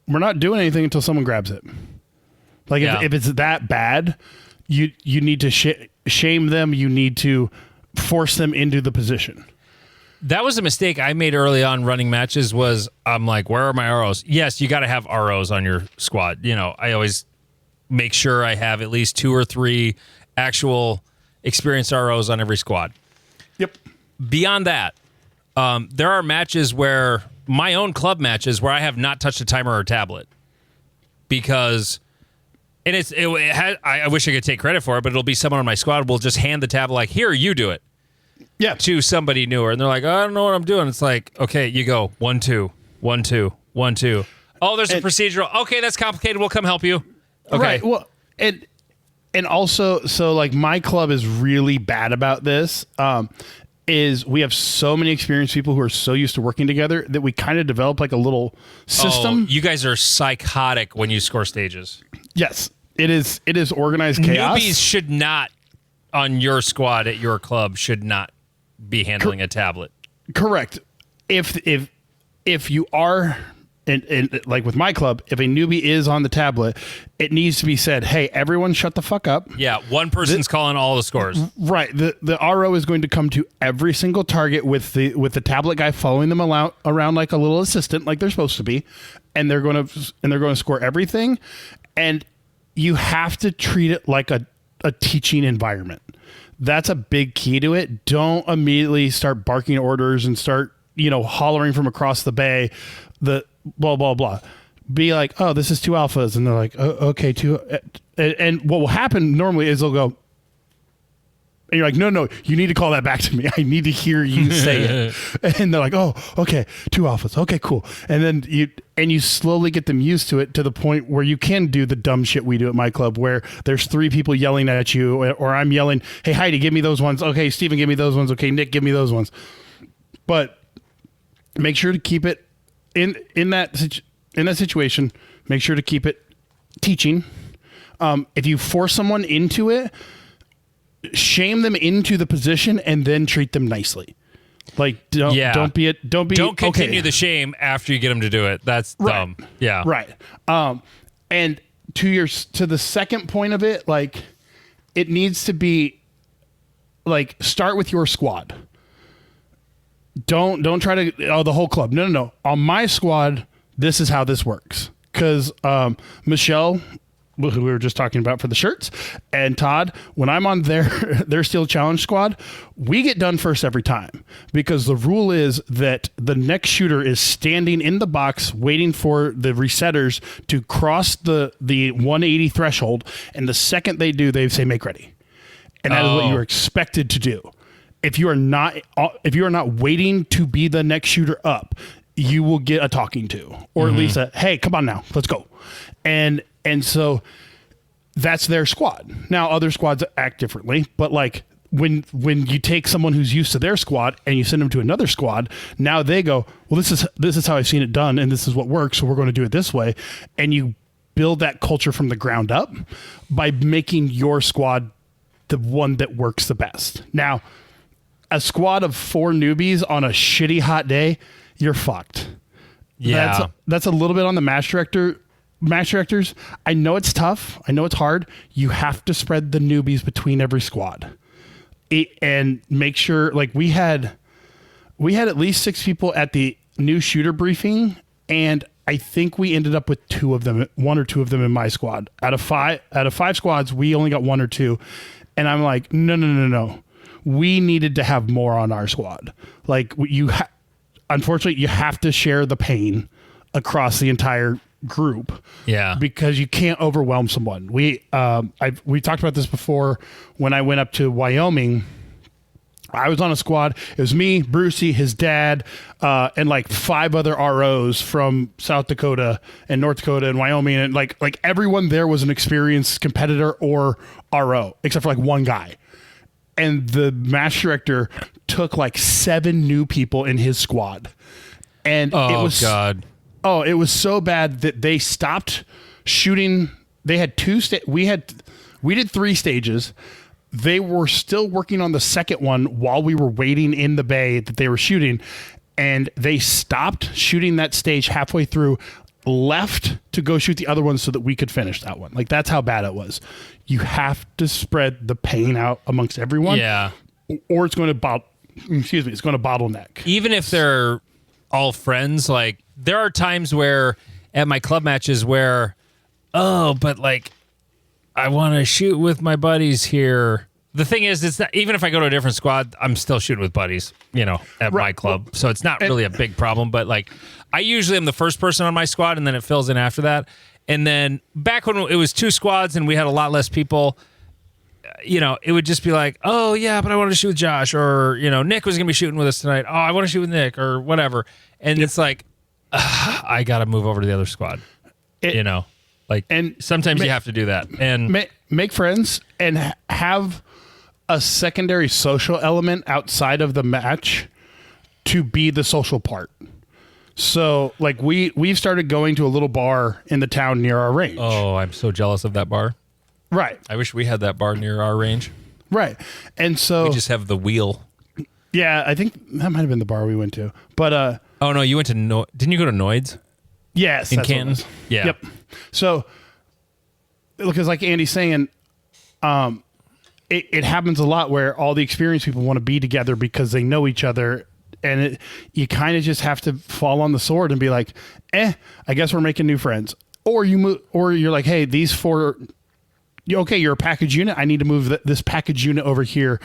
We're not doing anything until someone grabs it. If it's that bad, you need to shame them. You need to force them into the position. That was a mistake I made early on running matches. I'm like, where are my ROs? Yes, you got to have ROs on your squad. I always make sure I have at least 2 or 3 actual experienced ROs on every squad. Yep. Beyond that, there are matches where my own club matches where I have not touched a timer or tablet because. And I wish I could take credit for it, but it'll be someone on my squad will just hand the tablet here, you do it. Yeah. To somebody newer. And they're like, I don't know what I'm doing. It's like, okay, you go 1, 2, 1, 2, 1, 2. Oh, there's a procedural. Okay, that's complicated. We'll come help you. Okay. Right. Well, and also, so like my club is really bad about this. Is we have so many experienced people who are so used to working together that we kind of develop like a little system. Oh, you guys are psychotic when you score stages. Yes, it is. It is organized chaos. Newbies should not, on your squad at your club, should not be handling a tablet. Correct. If you are, and like with my club, if a newbie is on the tablet, it needs to be said, "Hey, everyone, shut the fuck up." Yeah, one person's calling all the scores. Right. The RO is going to come to every single target with the tablet guy following them around like a little assistant, like they're supposed to be, and they're going to score everything, and you have to treat it like a teaching environment. That's a big key to it. Don't immediately start barking orders and start hollering from across the bay. The blah blah blah. Be like, oh, this is 2 alphas, and they're like, oh, okay, 2. And what will happen normally is they'll go, and you're like, no, you need to call that back to me. I need to hear you say it. And they're like, oh, okay, 2 alphas, okay, cool. And then you slowly get them used to it to the point where you can do the dumb shit we do at my club, where there's 3 people yelling at you, or I'm yelling, hey Heidi, give me those ones. Okay, Steven, give me those ones. Okay, Nick, give me those ones. But make sure to keep it in that situation. Make sure to keep it teaching. If you force someone into it, shame them into the position and then treat them nicely. Like don't continue the shame after you get them to do it. That's dumb. Yeah. Right. And to the second point of it, like it needs to be like start with your squad. Don't try to the whole club. No. On my squad, this is how this works. Because Michelle, who we were just talking about for the shirts, and Todd, when I'm on their Steel Challenge squad, we get done first every time. Because the rule is that the next shooter is standing in the box waiting for the resetters to cross the 180 threshold. And the second they do, they say, make ready. And that is what you're expected to do. If you are not waiting to be the next shooter up, you will get a talking to, or at least a, hey, come on now, let's go. And so that's their squad. Now other squads act differently, but like when you take someone who's used to their squad and you send them to another squad, now they go, well, this is how I've seen it done, and this is what works, so we're going to do it this way. And you build that culture from the ground up by making your squad the one that works the best. Now, a squad of 4 newbies on a shitty hot day, you're fucked. Yeah. That's a little bit on the match directors. I know it's tough. I know it's hard. You have to spread the newbies between every squad. And make sure, like we had at least 6 people at the new shooter briefing, and I think we ended up with 1 or 2 of them in my squad. Out of 5 squads, we only got 1 or 2. And I'm like, no. We needed to have more on our squad. Like unfortunately, you have to share the pain across the entire group. Yeah. Because you can't overwhelm someone. We talked about this before when I went up to Wyoming. I was on a squad. It was me, Brucey, his dad, and like 5 other ROs from South Dakota and North Dakota and Wyoming. And like everyone there was an experienced competitor or RO, except for like 1 guy. And the match director took like 7 new people in his squad. And it was God. Oh, it was so bad that they stopped shooting. They had 2 we did 3 stages. They were still working on the second one while we were waiting in the bay that they were shooting, and they stopped shooting that stage halfway through, left to go shoot the other one so that we could finish that one. Like that's how bad it was. You have to spread the pain out amongst everyone. Yeah. Or it's going to it's going to bottleneck. Even if they're all friends, like there are times where at my club matches where, but like I want to shoot with my buddies here. The thing is, it's not, even if I go to a different squad, I'm still shooting with buddies, at my club. So it's not really a big problem. But like, I usually am the first person on my squad, and then it fills in after that. And then back when it was 2 squads and we had a lot less people, it would just be like, oh yeah, but I want to shoot with Josh, or Nick was gonna be shooting with us tonight. Oh, I want to shoot with Nick, or whatever. And it's like, I got to move over to the other squad. And sometimes you have to do that. And make friends and have a secondary social element outside of the match to be the social part. So like we've started going to a little bar in the town near our range. oh, I'm so jealous of that bar. Right. I wish we had that bar near our range. Right. And so We just have the wheel. yeah, I think that might have been the bar we went to. But Oh no, you went to didn't you go to Noid's yes, in that's what it Canton? was. Yeah. Yep. So because like Andy's saying, it happens a lot where all the experienced people want to be together because they know each other. And you kind of just have to fall on the sword and be like, I guess we're making new friends. Or you're like, hey, these four, you're a package unit. I need to move this package unit over here.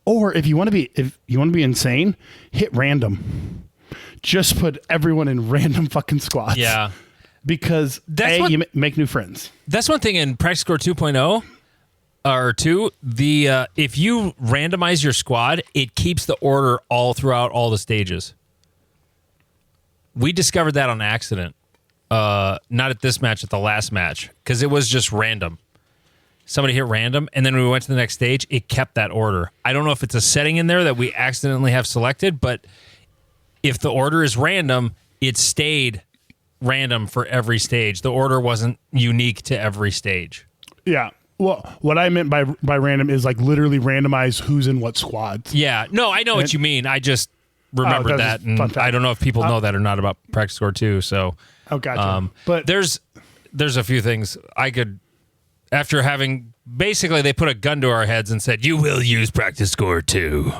Or if you want to be insane, hit random. Just put everyone in random fucking squads. Yeah. Because you make new friends. That's one thing in Practice Score 2.0 or 2, if you randomize your squad, it keeps the order all throughout all the stages. We discovered that on accident. Not at this match, at the last match, because it was just random. Somebody hit random, and then when we went to the next stage, it kept that order. I don't know if it's a setting in there that we accidentally have selected, but if the order is random, it stayed random for every stage. The order wasn't unique to every stage. Yeah. Well, what I meant by random is like literally randomize who's in what squads. Yeah. No, I know what you mean. I just remembered that, and I don't know if people know that or not about Practice Score 2. So, gotcha. But there's a few things I could, after having basically they put a gun to our heads and said, "You will use Practice Score 2."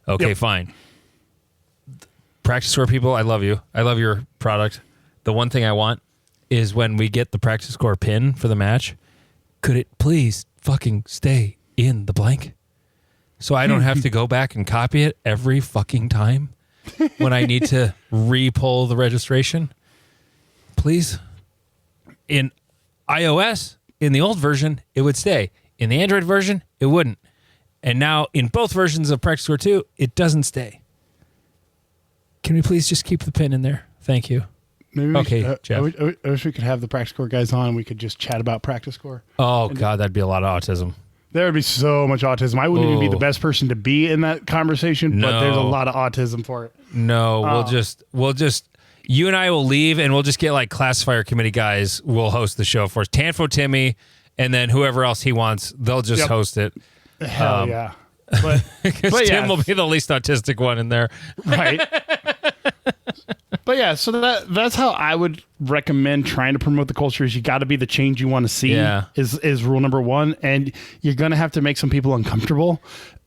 Okay, fine. Practice Score people, I love you. I love your product. The one thing I want is when we get the Practice Score pin for the match, could it please fucking stay in the blank? So I don't have to go back and copy it every fucking time when I need to re-pull the registration. Please. In iOS, in the old version, it would stay. In the Android version, it wouldn't. And now in both versions of Practice Score 2, it doesn't stay. Can we please just keep the pin in there? Thank you. Maybe Jeff. I wish we could have the Practice Score guys on and we could just chat about Practice Score. Oh, God, that'd be a lot of autism. There would be so much autism. I wouldn't even be the best person to be in that conversation, but there's a lot of autism for it. No, we'll just, you and I will leave and we'll just get like classifier committee guys will host the show for us. Tanfo Timmy, and then whoever else he wants, they'll just host it. Hell yeah. But Tim will be the least autistic one in there. Right. But yeah, so that's how I would recommend trying to promote the culture is you got to be the change you want to see is rule number one. And you're going to have to make some people uncomfortable.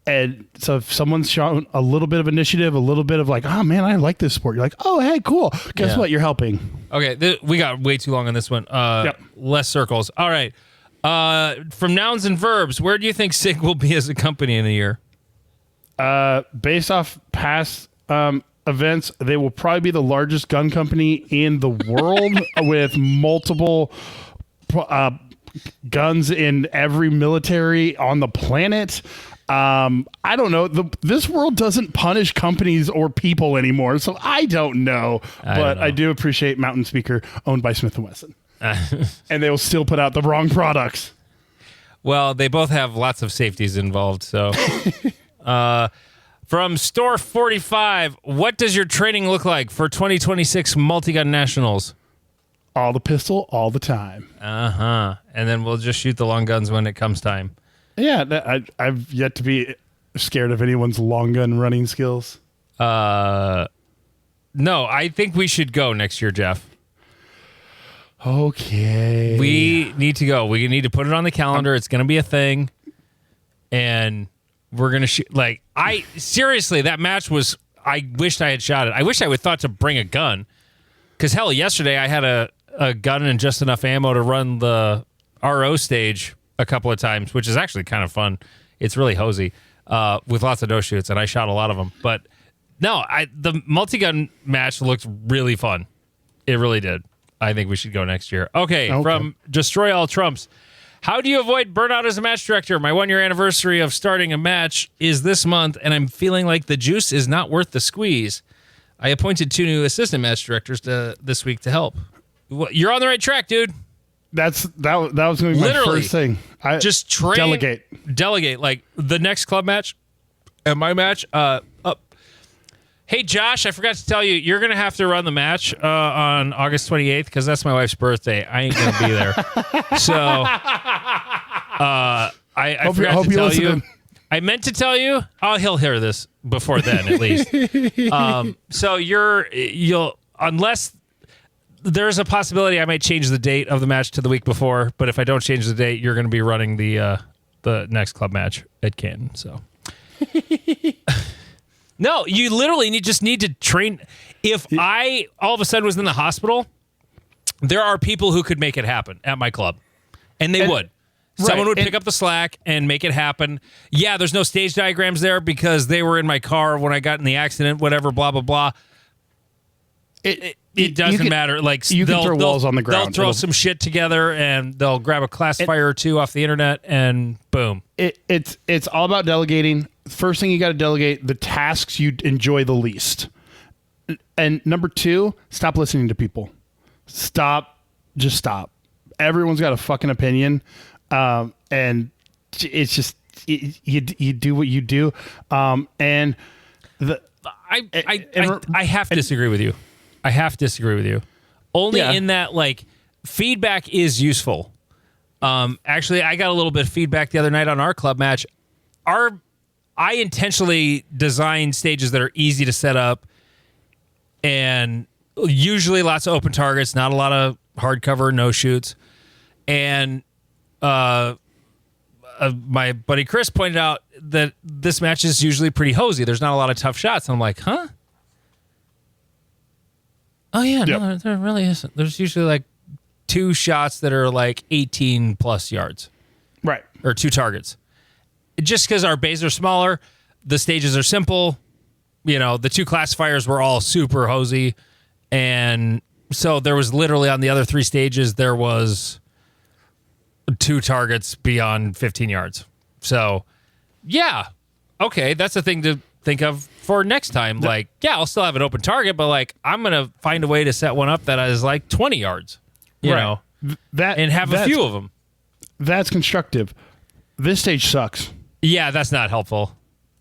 And so if someone's shown a little bit of initiative, a little bit of like, oh man, I like this sport. You're like, oh, hey, cool. Guess what? You're helping. Okay. We got way too long on this one. Less circles. All right. From nouns and verbs, where do you think SIG will be as a company in a year? Based off past events, they will probably be the largest gun company in the world with multiple guns in every military on the planet. I don't know. This world doesn't punish companies or people anymore, so I don't know. I do appreciate Mountain Speaker owned by Smith & Wesson. And they will still put out the wrong products. Well, they both have lots of safeties involved, so... From Store 45, what does your training look like for 2026 Multi-Gun Nationals? All the pistol, all the time. Uh-huh. And then we'll just shoot the long guns when it comes time. Yeah, I've yet to be scared of anyone's long gun running skills. No, I think we should go next year, Jeff. Okay. We need to go. We need to put it on the calendar. It's going to be a thing. And... we're going to shoot, seriously, that match was, I wished I had shot it. I wish I would thought to bring a gun. Because, hell, yesterday I had a gun and just enough ammo to run the RO stage a couple of times, which is actually kind of fun. It's really hosey with lots of no shoots, and I shot a lot of them. But, no, the multi-gun match looked really fun. It really did. I think we should go next year. Okay. From Destroy All Trumps. How do you avoid burnout as a match director? My 1-year anniversary of starting a match is this month, and I'm feeling like the juice is not worth the squeeze. I appointed 2 new assistant match directors this week to help. You're on the right track, dude. That was going to be my Literally, first thing. Just train, delegate. Like the next club match and my match. Hey, Josh, I forgot to tell you, you're going to have to run the match on August 28th because that's my wife's birthday. I ain't going to be there. So I forgot to tell you. I meant to tell you. Oh, he'll hear this before then, at least. So you'll unless there's a possibility I might change the date of the match to the week before. But if I don't change the date, you're going to be running the next club match at Canton. So. No, you literally just need to train. If I all of a sudden was in the hospital, there are people who could make it happen at my club, and they would. Someone would pick up the slack and make it happen. Yeah, there's no stage diagrams there because they were in my car when I got in the accident, whatever, blah, blah, blah. It doesn't matter. Like you can throw walls on the ground. They'll throw some shit together and they'll grab a classifier or two off the internet and boom. It's all about delegating. First thing you got to delegate the tasks you enjoy the least. And number 2, stop listening to people. Just stop. Everyone's got a fucking opinion. And it's just, you do what you do. And I have to disagree with you. Only in that, like, feedback is useful. Actually, I got a little bit of feedback the other night on our club match. I intentionally designed stages that are easy to set up and usually lots of open targets, not a lot of hardcover, no shoots. And my buddy Chris pointed out that this match is usually pretty hosey. There's not a lot of tough shots. And I'm like, huh? Oh, yeah, no, there really isn't. There's usually like 2 shots that are like 18 plus yards. Right. Or 2 targets. Just because our bays are smaller, the stages are simple. You know, the 2 classifiers were all super hosey. And so there was literally on the other 3 stages, there was 2 targets beyond 15 yards. So, yeah. Okay, that's a thing to think of for next time. Like, yeah, I'll still have an open target, but like, I'm going to find a way to set one up that is like 20 yards, you know, and have a few of them. That's constructive. This stage sucks. Yeah, that's not helpful.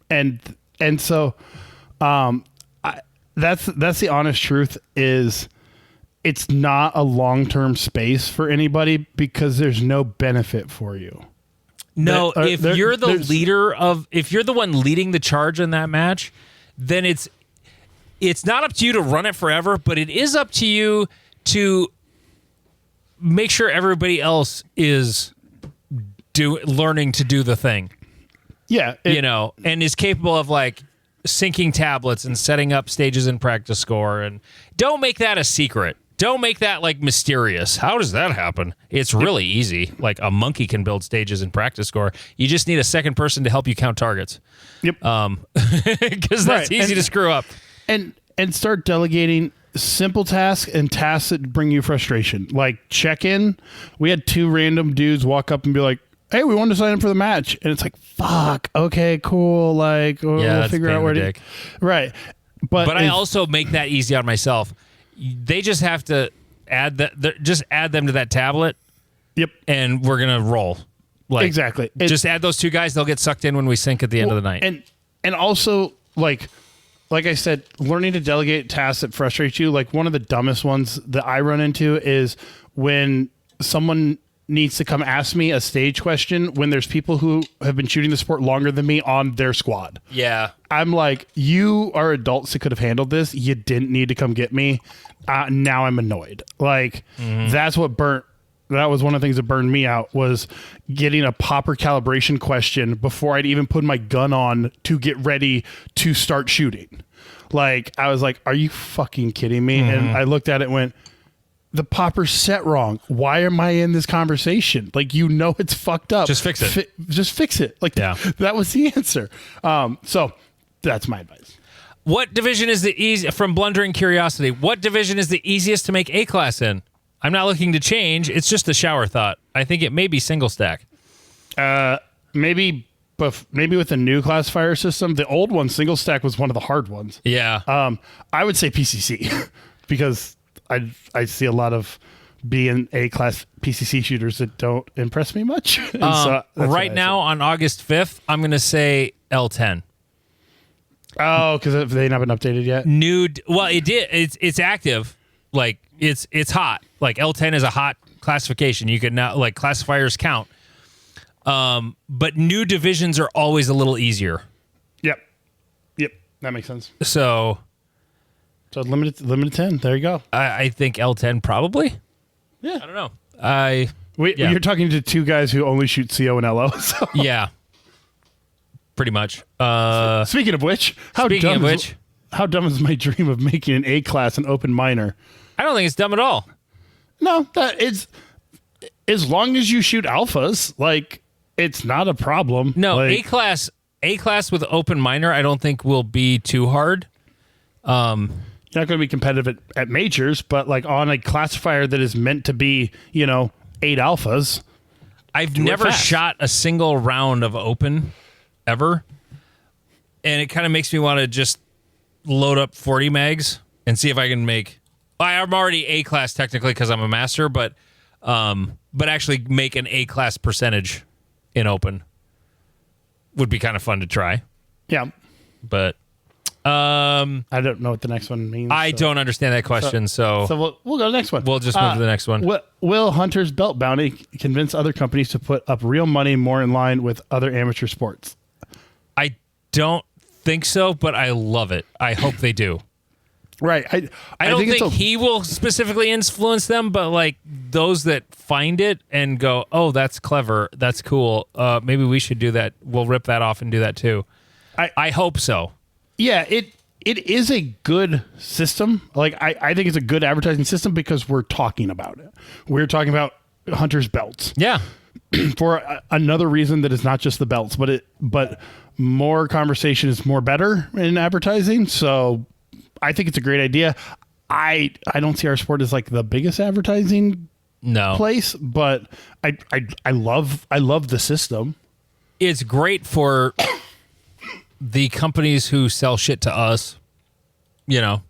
And so, that's the honest truth is it's not a long-term space for anybody because there's no benefit for you. No, if you're the leader if you're the one leading the charge in that match, then it's not up to you to run it forever, but it is up to you to make sure everybody else is learning to do the thing. Yeah. And is capable of like syncing tablets and setting up stages in practice score. And don't make that a secret. Don't make that like mysterious. How does that happen? It's really easy. Like a monkey can build stages in practice score. You just need a second person to help you count targets. Yep. Because that's easy to screw up. And start delegating simple tasks and tasks that bring you frustration. Like check in. We had 2 random dudes walk up and be like, hey, we wanted to sign up for the match. And it's like, fuck, okay, cool. Like, we'll figure out where to... Right. But I also make that easy on myself. They just have to add them to that tablet. Yep. And we're going to roll. Like, exactly. Just add those 2 guys. They'll get sucked in when we sync at the end of the night. And also, like I said, learning to delegate tasks that frustrate you. Like one of the dumbest ones that I run into is when someone needs to come ask me a stage question when there's people who have been shooting the sport longer than me on their squad. Yeah. I'm like, you are adults that could have handled this. You didn't need to come get me. Now I'm annoyed. Like, that was one of the things that burned me out was getting a popper calibration question before I'd even put my gun on to get ready to start shooting. Like, I was like, are you fucking kidding me? And I looked at it and went, the popper's set wrong. Why am I in this conversation? Like, it's fucked up. Just fix it. Just fix it. Like, that was the answer. So that's my advice. What division is the easiest, from blundering curiosity, what division is the easiest to make A-class in? I'm not looking to change. It's just a shower thought. I think it may be single stack. Maybe but maybe with the new classifier system, the old one, single stack, was one of the hard ones. Yeah. I would say PCC because I see a lot of B and A class PCC shooters that don't impress me much. And so that's what right I now on August 5th, I'm going to say L10. Oh, because have they not been updated yet? Well, it did. It's active. Like it's hot. Like L10 is a hot classification. You can now, like, classifiers count. But new divisions are always a little easier. Yep. That makes sense. So limited 10. There you go. I think L10 probably. Yeah. I don't know. Yeah. You're talking to two guys who only shoot CO and LO. So. Yeah. Pretty much. Speaking of which, how dumb is my dream of making an A class an open minor? I don't think it's dumb at all. No, that is, as long as you shoot alphas, like, it's not a problem. No, like, A class with open minor, I don't think will be too hard. You're not going to be competitive at majors, but like on a classifier that is meant to be, 8 alphas. I've never shot a single round of open ever. And it kind of makes me want to just load up 40 mags and see if I can make... I'm already A class technically because I'm a master, but actually make an A class percentage in open would be kind of fun to try. Yeah. But I don't know what the next one means. I don't understand that question, so we'll go to the next one. We'll just move to the next one. Will Hunter's belt bounty convince other companies to put up real money more in line with other amateur sports? I don't think so, but I love it. I hope they do. Right. I don't think he will specifically influence them, but like those that find it and go, oh, that's clever, that's cool, maybe we should do that. We'll rip that off and do that too. I hope so. Yeah, it is a good system. Like I think it's a good advertising system because we're talking about it. We're talking about Hunter's belts. Yeah. For another reason that is not just the belts, but more conversation is more better in advertising. So I think it's a great idea. I don't see our sport as like the biggest advertising place, but I love the system. It's great for the companies who sell shit to us, but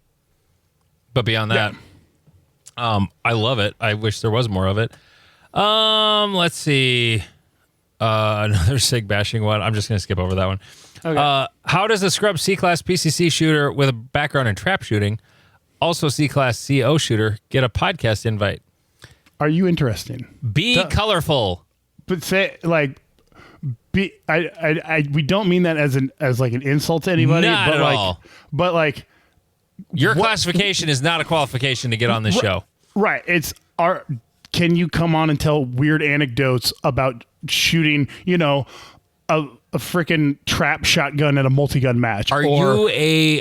beyond that, I love it. I wish there was more of it. Let's see. Another SIG bashing one. I'm just going to skip over that one. Okay. How does a scrub C-Class PCC shooter with a background in trap shooting, also C-Class CO shooter, get a podcast invite? Are you interesting? Be colorful. But say, like, we don't mean that as like an insult to anybody. Not but at like, all. But like, your classification is not a qualification to get on this show. Right. Can you come on and tell weird anecdotes about shooting, a freaking trap shotgun at a multi-gun match? Are you a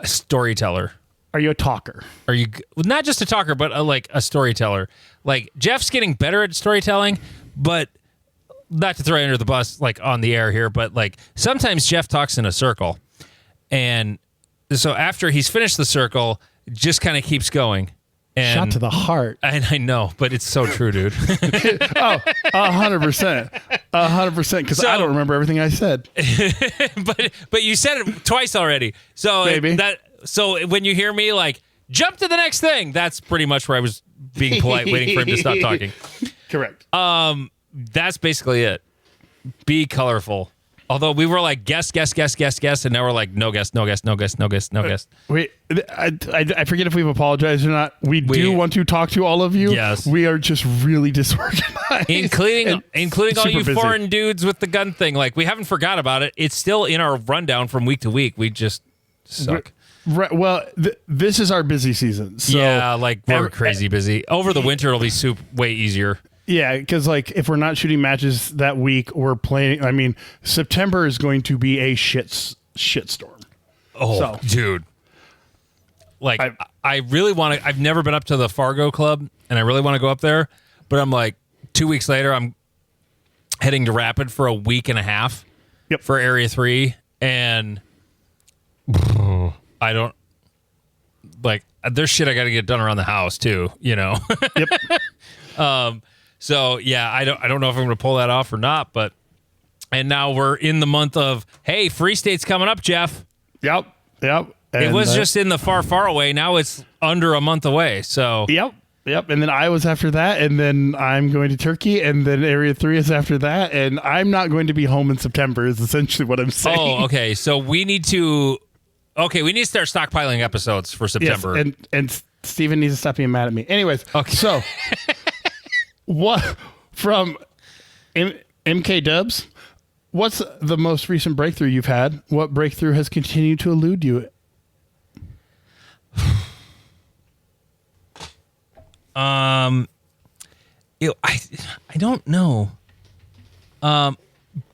storyteller? Are you a talker? Are you not just a talker, but like a storyteller? Like Jeff's getting better at storytelling, but not to throw you under the bus like on the air here, but like sometimes Jeff talks in a circle, and so after he's finished the circle, just kind of keeps going. And shot to the heart. And I know, but it's so true, dude. 100%. 100%, because I don't remember everything I said. but you said it twice already. So maybe. So when you hear me like jump to the next thing, that's pretty much where I was being polite, waiting for him to stop talking. Correct. That's basically it. Be colorful. Although we were like guess, and now we're like no guess. Wait, I forget if we've apologized or not. We do want to talk to all of you. Yes, we are just really disorganized, including all you busy. Foreign dudes with the gun thing. Like we haven't forgot about it. It's still in our rundown from week to week. We just suck. Well, this is our busy season. So yeah, like we're crazy busy. Over the winter, it'll be way easier. Yeah, because like if we're not shooting matches that week, we're playing. I mean, September is going to be a shitstorm. Oh, dude! Like I really want to. I've never been up to the Fargo Club, and I really want to go up there. But I'm like 2 weeks later, I'm heading to Rapid for a week and a half. Yep. For Area 3, and I don't like. There's shit I got to get done around the house too. Yep. So yeah, I don't know if I'm going to pull that off or not, but And now we're in the month of, hey, Free State's coming up, Jeff. Yep. It And, was just in the far, far away. Now it's under a month away. So Yep. And then Iowa's after that. And then I'm going to Turkey. And then Area 3 is after that. And I'm not going to be home in September is essentially what I'm saying. Oh, okay. So we need to start stockpiling episodes for September. Yes, and Steven needs to stop being mad at me. Anyways, Okay. So what from MK Dubs? What's the most recent breakthrough you've had? What breakthrough has continued to elude you? I don't know.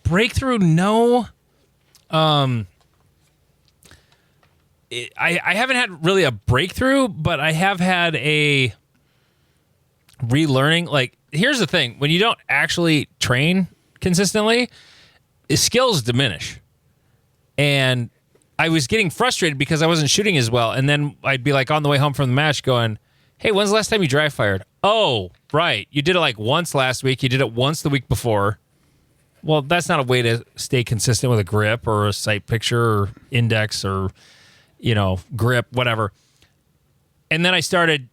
Breakthrough, no. I haven't had really a breakthrough, but I have had a relearning. Like, here's the thing: when you don't actually train consistently, skills diminish. And I was getting frustrated because I wasn't shooting as well. And then I'd be like on the way home from the match going, hey, when's the last time you dry fired? Oh, right. You did it like once last week. You did it once the week before. Well, that's not a way to stay consistent with a grip or a sight picture or index or, grip, whatever. And then I started,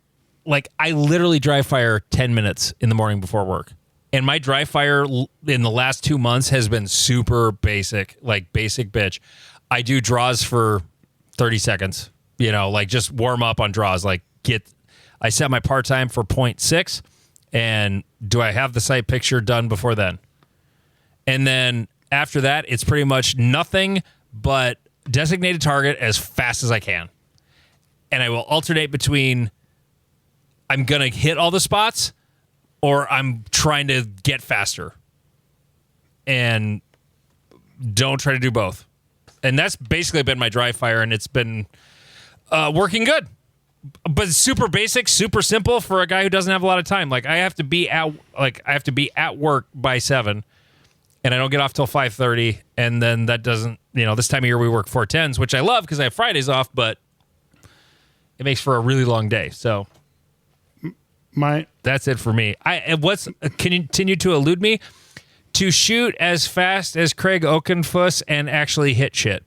I literally dry fire 10 minutes in the morning before work. And my dry fire in the last 2 months has been super basic, like basic bitch. I do draws for 30 seconds, just warm up on draws, I set my part time for 0.6, and do I have the sight picture done before then? And then after that, it's pretty much nothing but designated target as fast as I can. And I will alternate between I'm going to hit all the spots or I'm trying to get faster. And don't try to do both. And that's basically been my dry fire, and it's been working good. But super basic, super simple for a guy who doesn't have a lot of time. I have to be at work by 7, and I don't get off till 5:30. And then that doesn't, this time of year we work 410s, which I love because I have Fridays off, but it makes for a really long day. So that's it for me. What's continue to elude me? To shoot as fast as Craig Oakenfuss and actually hit shit.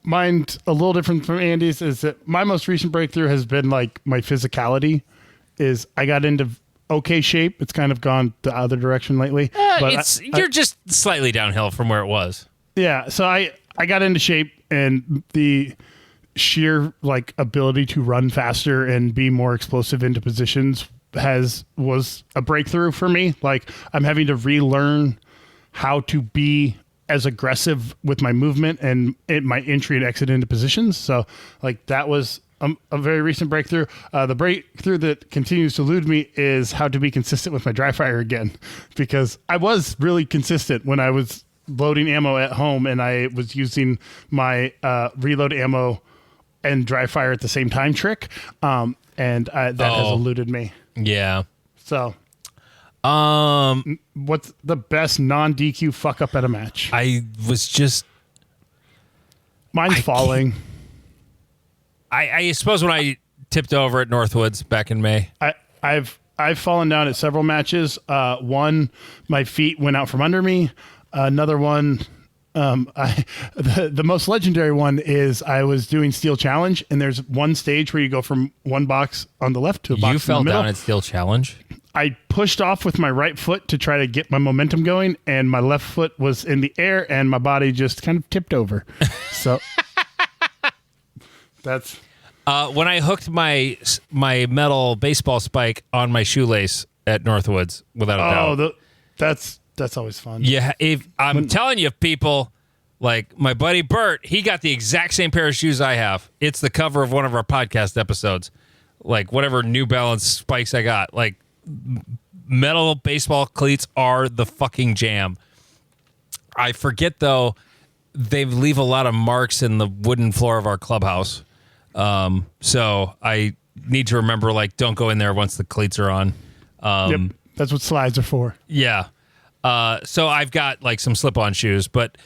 Mine's a little different from Andy's. Is that my most recent breakthrough has been my physicality. Is I got into okay shape. It's kind of gone the other direction lately. But you're just slightly downhill from where it was. Yeah. So I got into shape, and the sheer ability to run faster and be more explosive into positions was a breakthrough for me. I'm having to relearn how to be as aggressive with my movement and my entry and exit into positions. So that was a very recent breakthrough. The breakthrough that continues to elude me is how to be consistent with my dry fire again, because I was really consistent when I was loading ammo at home and I was using my reload ammo and dry fire at the same time trick. And that has eluded me. Yeah. So what's the best non-DQ fuck up at a match? Mine's falling. I suppose when I tipped over at Northwoods back in May. I've fallen down at several matches. One, my feet went out from under me. Another one, the most legendary one is I was doing Steel Challenge, and there's one stage where you go from one box on the left to a box You in fell the middle. down at Steel Challenge? I pushed off with my right foot to try to get my momentum going, and my left foot was in the air, and my body just kind of tipped over. So that's... when I hooked my metal baseball spike on my shoelace at Northwoods, without a doubt. That's always fun. Yeah, I'm telling you, people, my buddy Bert, he got the exact same pair of shoes I have. It's the cover of one of our podcast episodes. Whatever New Balance spikes I got. Metal baseball cleats are the fucking jam. I forget, though, they leave a lot of marks in the wooden floor of our clubhouse. So I need to remember, don't go in there once the cleats are on. Yep, that's what slides are for. Yeah. So I've got some slip-on shoes, but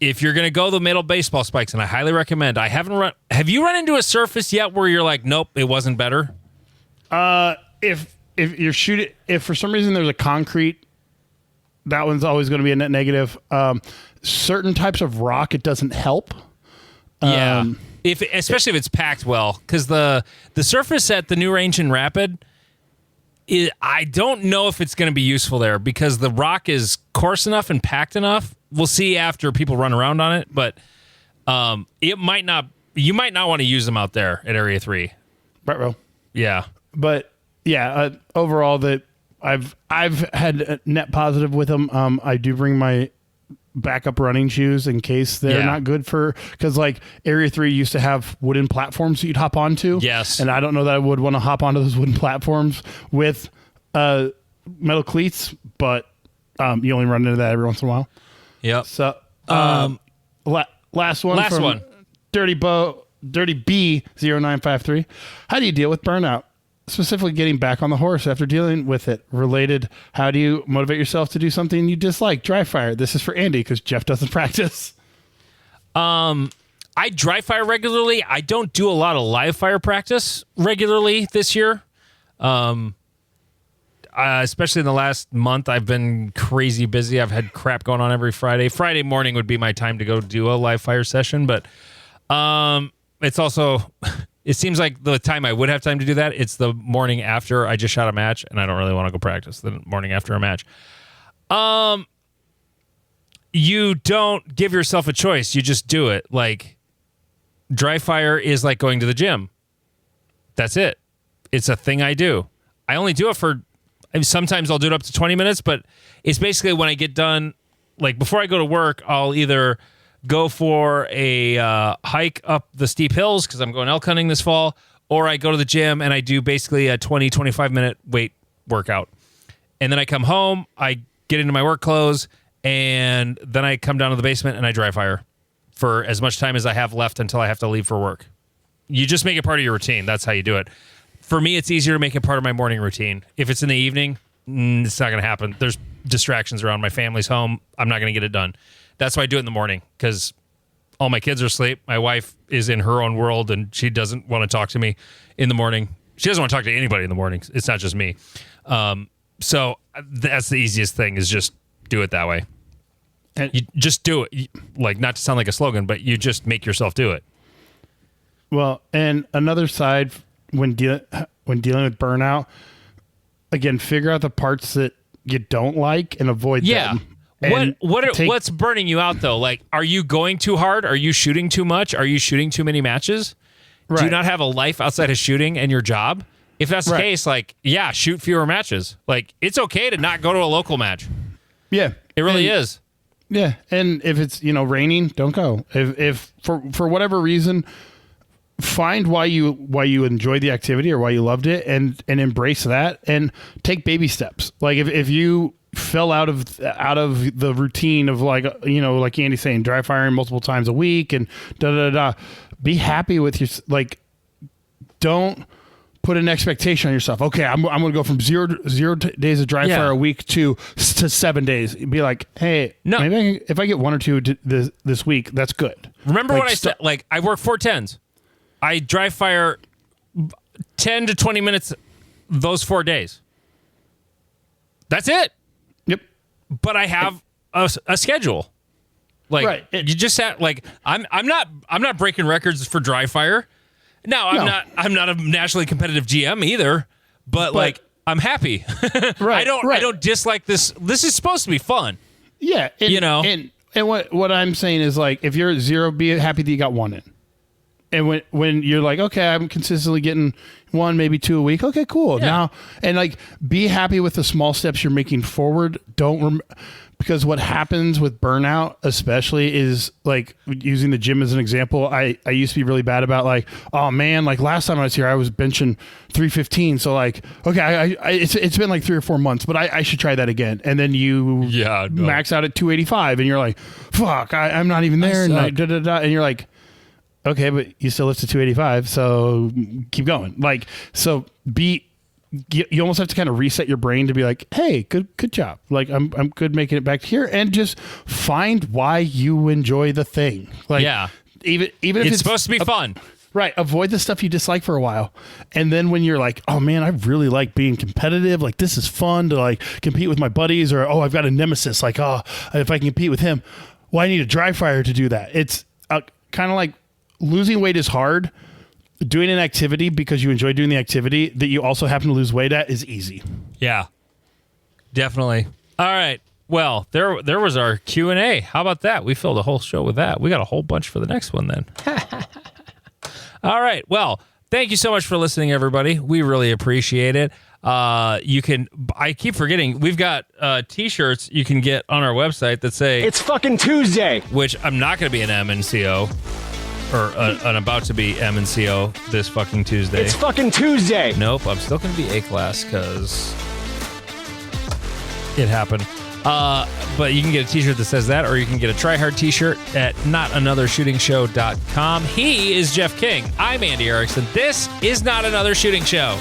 if you're going to go the metal baseball spikes, and I highly recommend, have you run into a surface yet where you're nope, it wasn't better? If you're shooting, if for some reason there's a concrete that one's always going to be a net negative. Certain types of rock, it doesn't help. Yeah. Especially if it's packed well, because the surface at the new range in Rapid, I don't know if it's going to be useful there because the rock is coarse enough and packed enough. We'll see after people run around on it, but it might not. You might not want to use them out there at Area 3. Right, bro. Yeah, but yeah, overall that I've had a net positive with them. I do bring my backup running shoes in case they're not good for, because like Area 3 used to have wooden platforms that you'd hop onto. Yes. And I don't know that I would want to hop onto those wooden platforms with metal cleats, but you only run into that every once in a while. Yep. So last one. Dirty B 0953. How do you deal with burnout? Specifically getting back on the horse after dealing with it. Related, how do you motivate yourself to do something you dislike? Dry fire. This is for Andy because Jeff doesn't practice. I dry fire regularly. I don't do a lot of live fire practice regularly this year. Especially in the last month, I've been crazy busy. I've had crap going on every Friday. Friday morning would be my time to go do a live fire session, but it's also... It seems like the time I would have time to do that, it's the morning after I just shot a match, and I don't really want to go practice the morning after a match. You don't give yourself a choice. You just do it. Like, dry fire is like going to the gym. That's it. It's a thing I do. I only do it for... Sometimes I'll do it up to 20 minutes, but it's basically when I get done, like before I go to work, I'll either... go for a hike up the steep hills because I'm going elk hunting this fall, or I go to the gym and I do basically a 20, 25-minute weight workout. And then I come home, I get into my work clothes, and then I come down to the basement and I dry fire for as much time as I have left until I have to leave for work. You just make it part of your routine. That's how you do it. For me, it's easier to make it part of my morning routine. If it's in the evening, it's not going to happen. There's distractions around. My family's home. I'm not going to get it done. That's why I do it in the morning, because all my kids are asleep. My wife is in her own world, and she doesn't want to talk to me in the morning. She doesn't want to talk to anybody in the morning. It's not just me. So that's the easiest thing, is just do it that way. And you just do it. Like, not to sound like a slogan, but you just make yourself do it. Well, and another side, when dealing with burnout, again, figure out the parts that you don't like and avoid them. What's burning you out though? Like, are you going too hard? Are you shooting too much? Are you shooting too many matches? Right. Do you not have a life outside of shooting and your job? If that's the case, like, yeah, shoot fewer matches. Like, it's okay to not go to a local match. Yeah, it really is. Yeah, and if it's raining, don't go. If for whatever reason, find why you enjoyed the activity or why you loved it, and embrace that, and take baby steps. Like if you fell out of the routine of like Andy's saying, dry firing multiple times a week and be happy with your, like, don't put an expectation on yourself. Okay, I'm going to go from zero days of dry fire a week to 7 days. Be like, hey, no, maybe if I get 1 or 2 this week, that's good. Remember what I said? Like, I work 410s. I dry fire 10 to 20 minutes those 4 days. That's it. Yep. But I have a schedule. Like, you just have, like, I'm not breaking records for dry fire. No, I'm not a nationally competitive GM either. But like, I'm happy. I don't dislike this. This is supposed to be fun. Yeah, and what I'm saying is, like, if you're at 0, be happy that you got 1 in. And when you're like, okay, I'm consistently getting 1, maybe 2 a week. Okay, cool. Yeah. Now, and like, be happy with the small steps you're making forward. Because what happens with burnout, especially, is like, using the gym as an example. I used to be really bad about, like, oh man, like last time I was here, I was benching 315. So like, okay, it's been like 3 or 4 months, but I should try that again. And then you max out at 285, and you're like, fuck, I'm not even there. And you're like, okay, but you still lift to 285, so keep going. Like, so you almost have to kind of reset your brain to be like, hey, good job. Like, I'm good making it back here, and just find why you enjoy the thing. Like, even if it's supposed to be fun. Right. Avoid the stuff you dislike for a while. And then when you're like, oh man, I really like being competitive. Like this is fun to like compete with my buddies, or, oh, I've got a nemesis. Like, oh, if I can compete with him, well, I need a dry fire to do that. It's kind of like losing weight is hard. Doing an activity because you enjoy doing the activity that you also happen to lose weight at is easy. Yeah, definitely. All right. Well, there was our Q&A. How about that? We filled a whole show with that. We got a whole bunch for the next one then. All right. Well, thank you so much for listening, everybody. We really appreciate it. I keep forgetting, we've got T-shirts you can get on our website that say It's fucking Tuesday, which I'm not going to be an MNCO or an about to be MNCO this fucking Tuesday. It's fucking Tuesday. Nope, I'm still going to be A class because it happened. But you can get a t-shirt that says that, or you can get a Try Hard t-shirt at notanothershootingshow.com. He is Jeff King. I'm Andy Erickson. This is Not Another Shooting Show.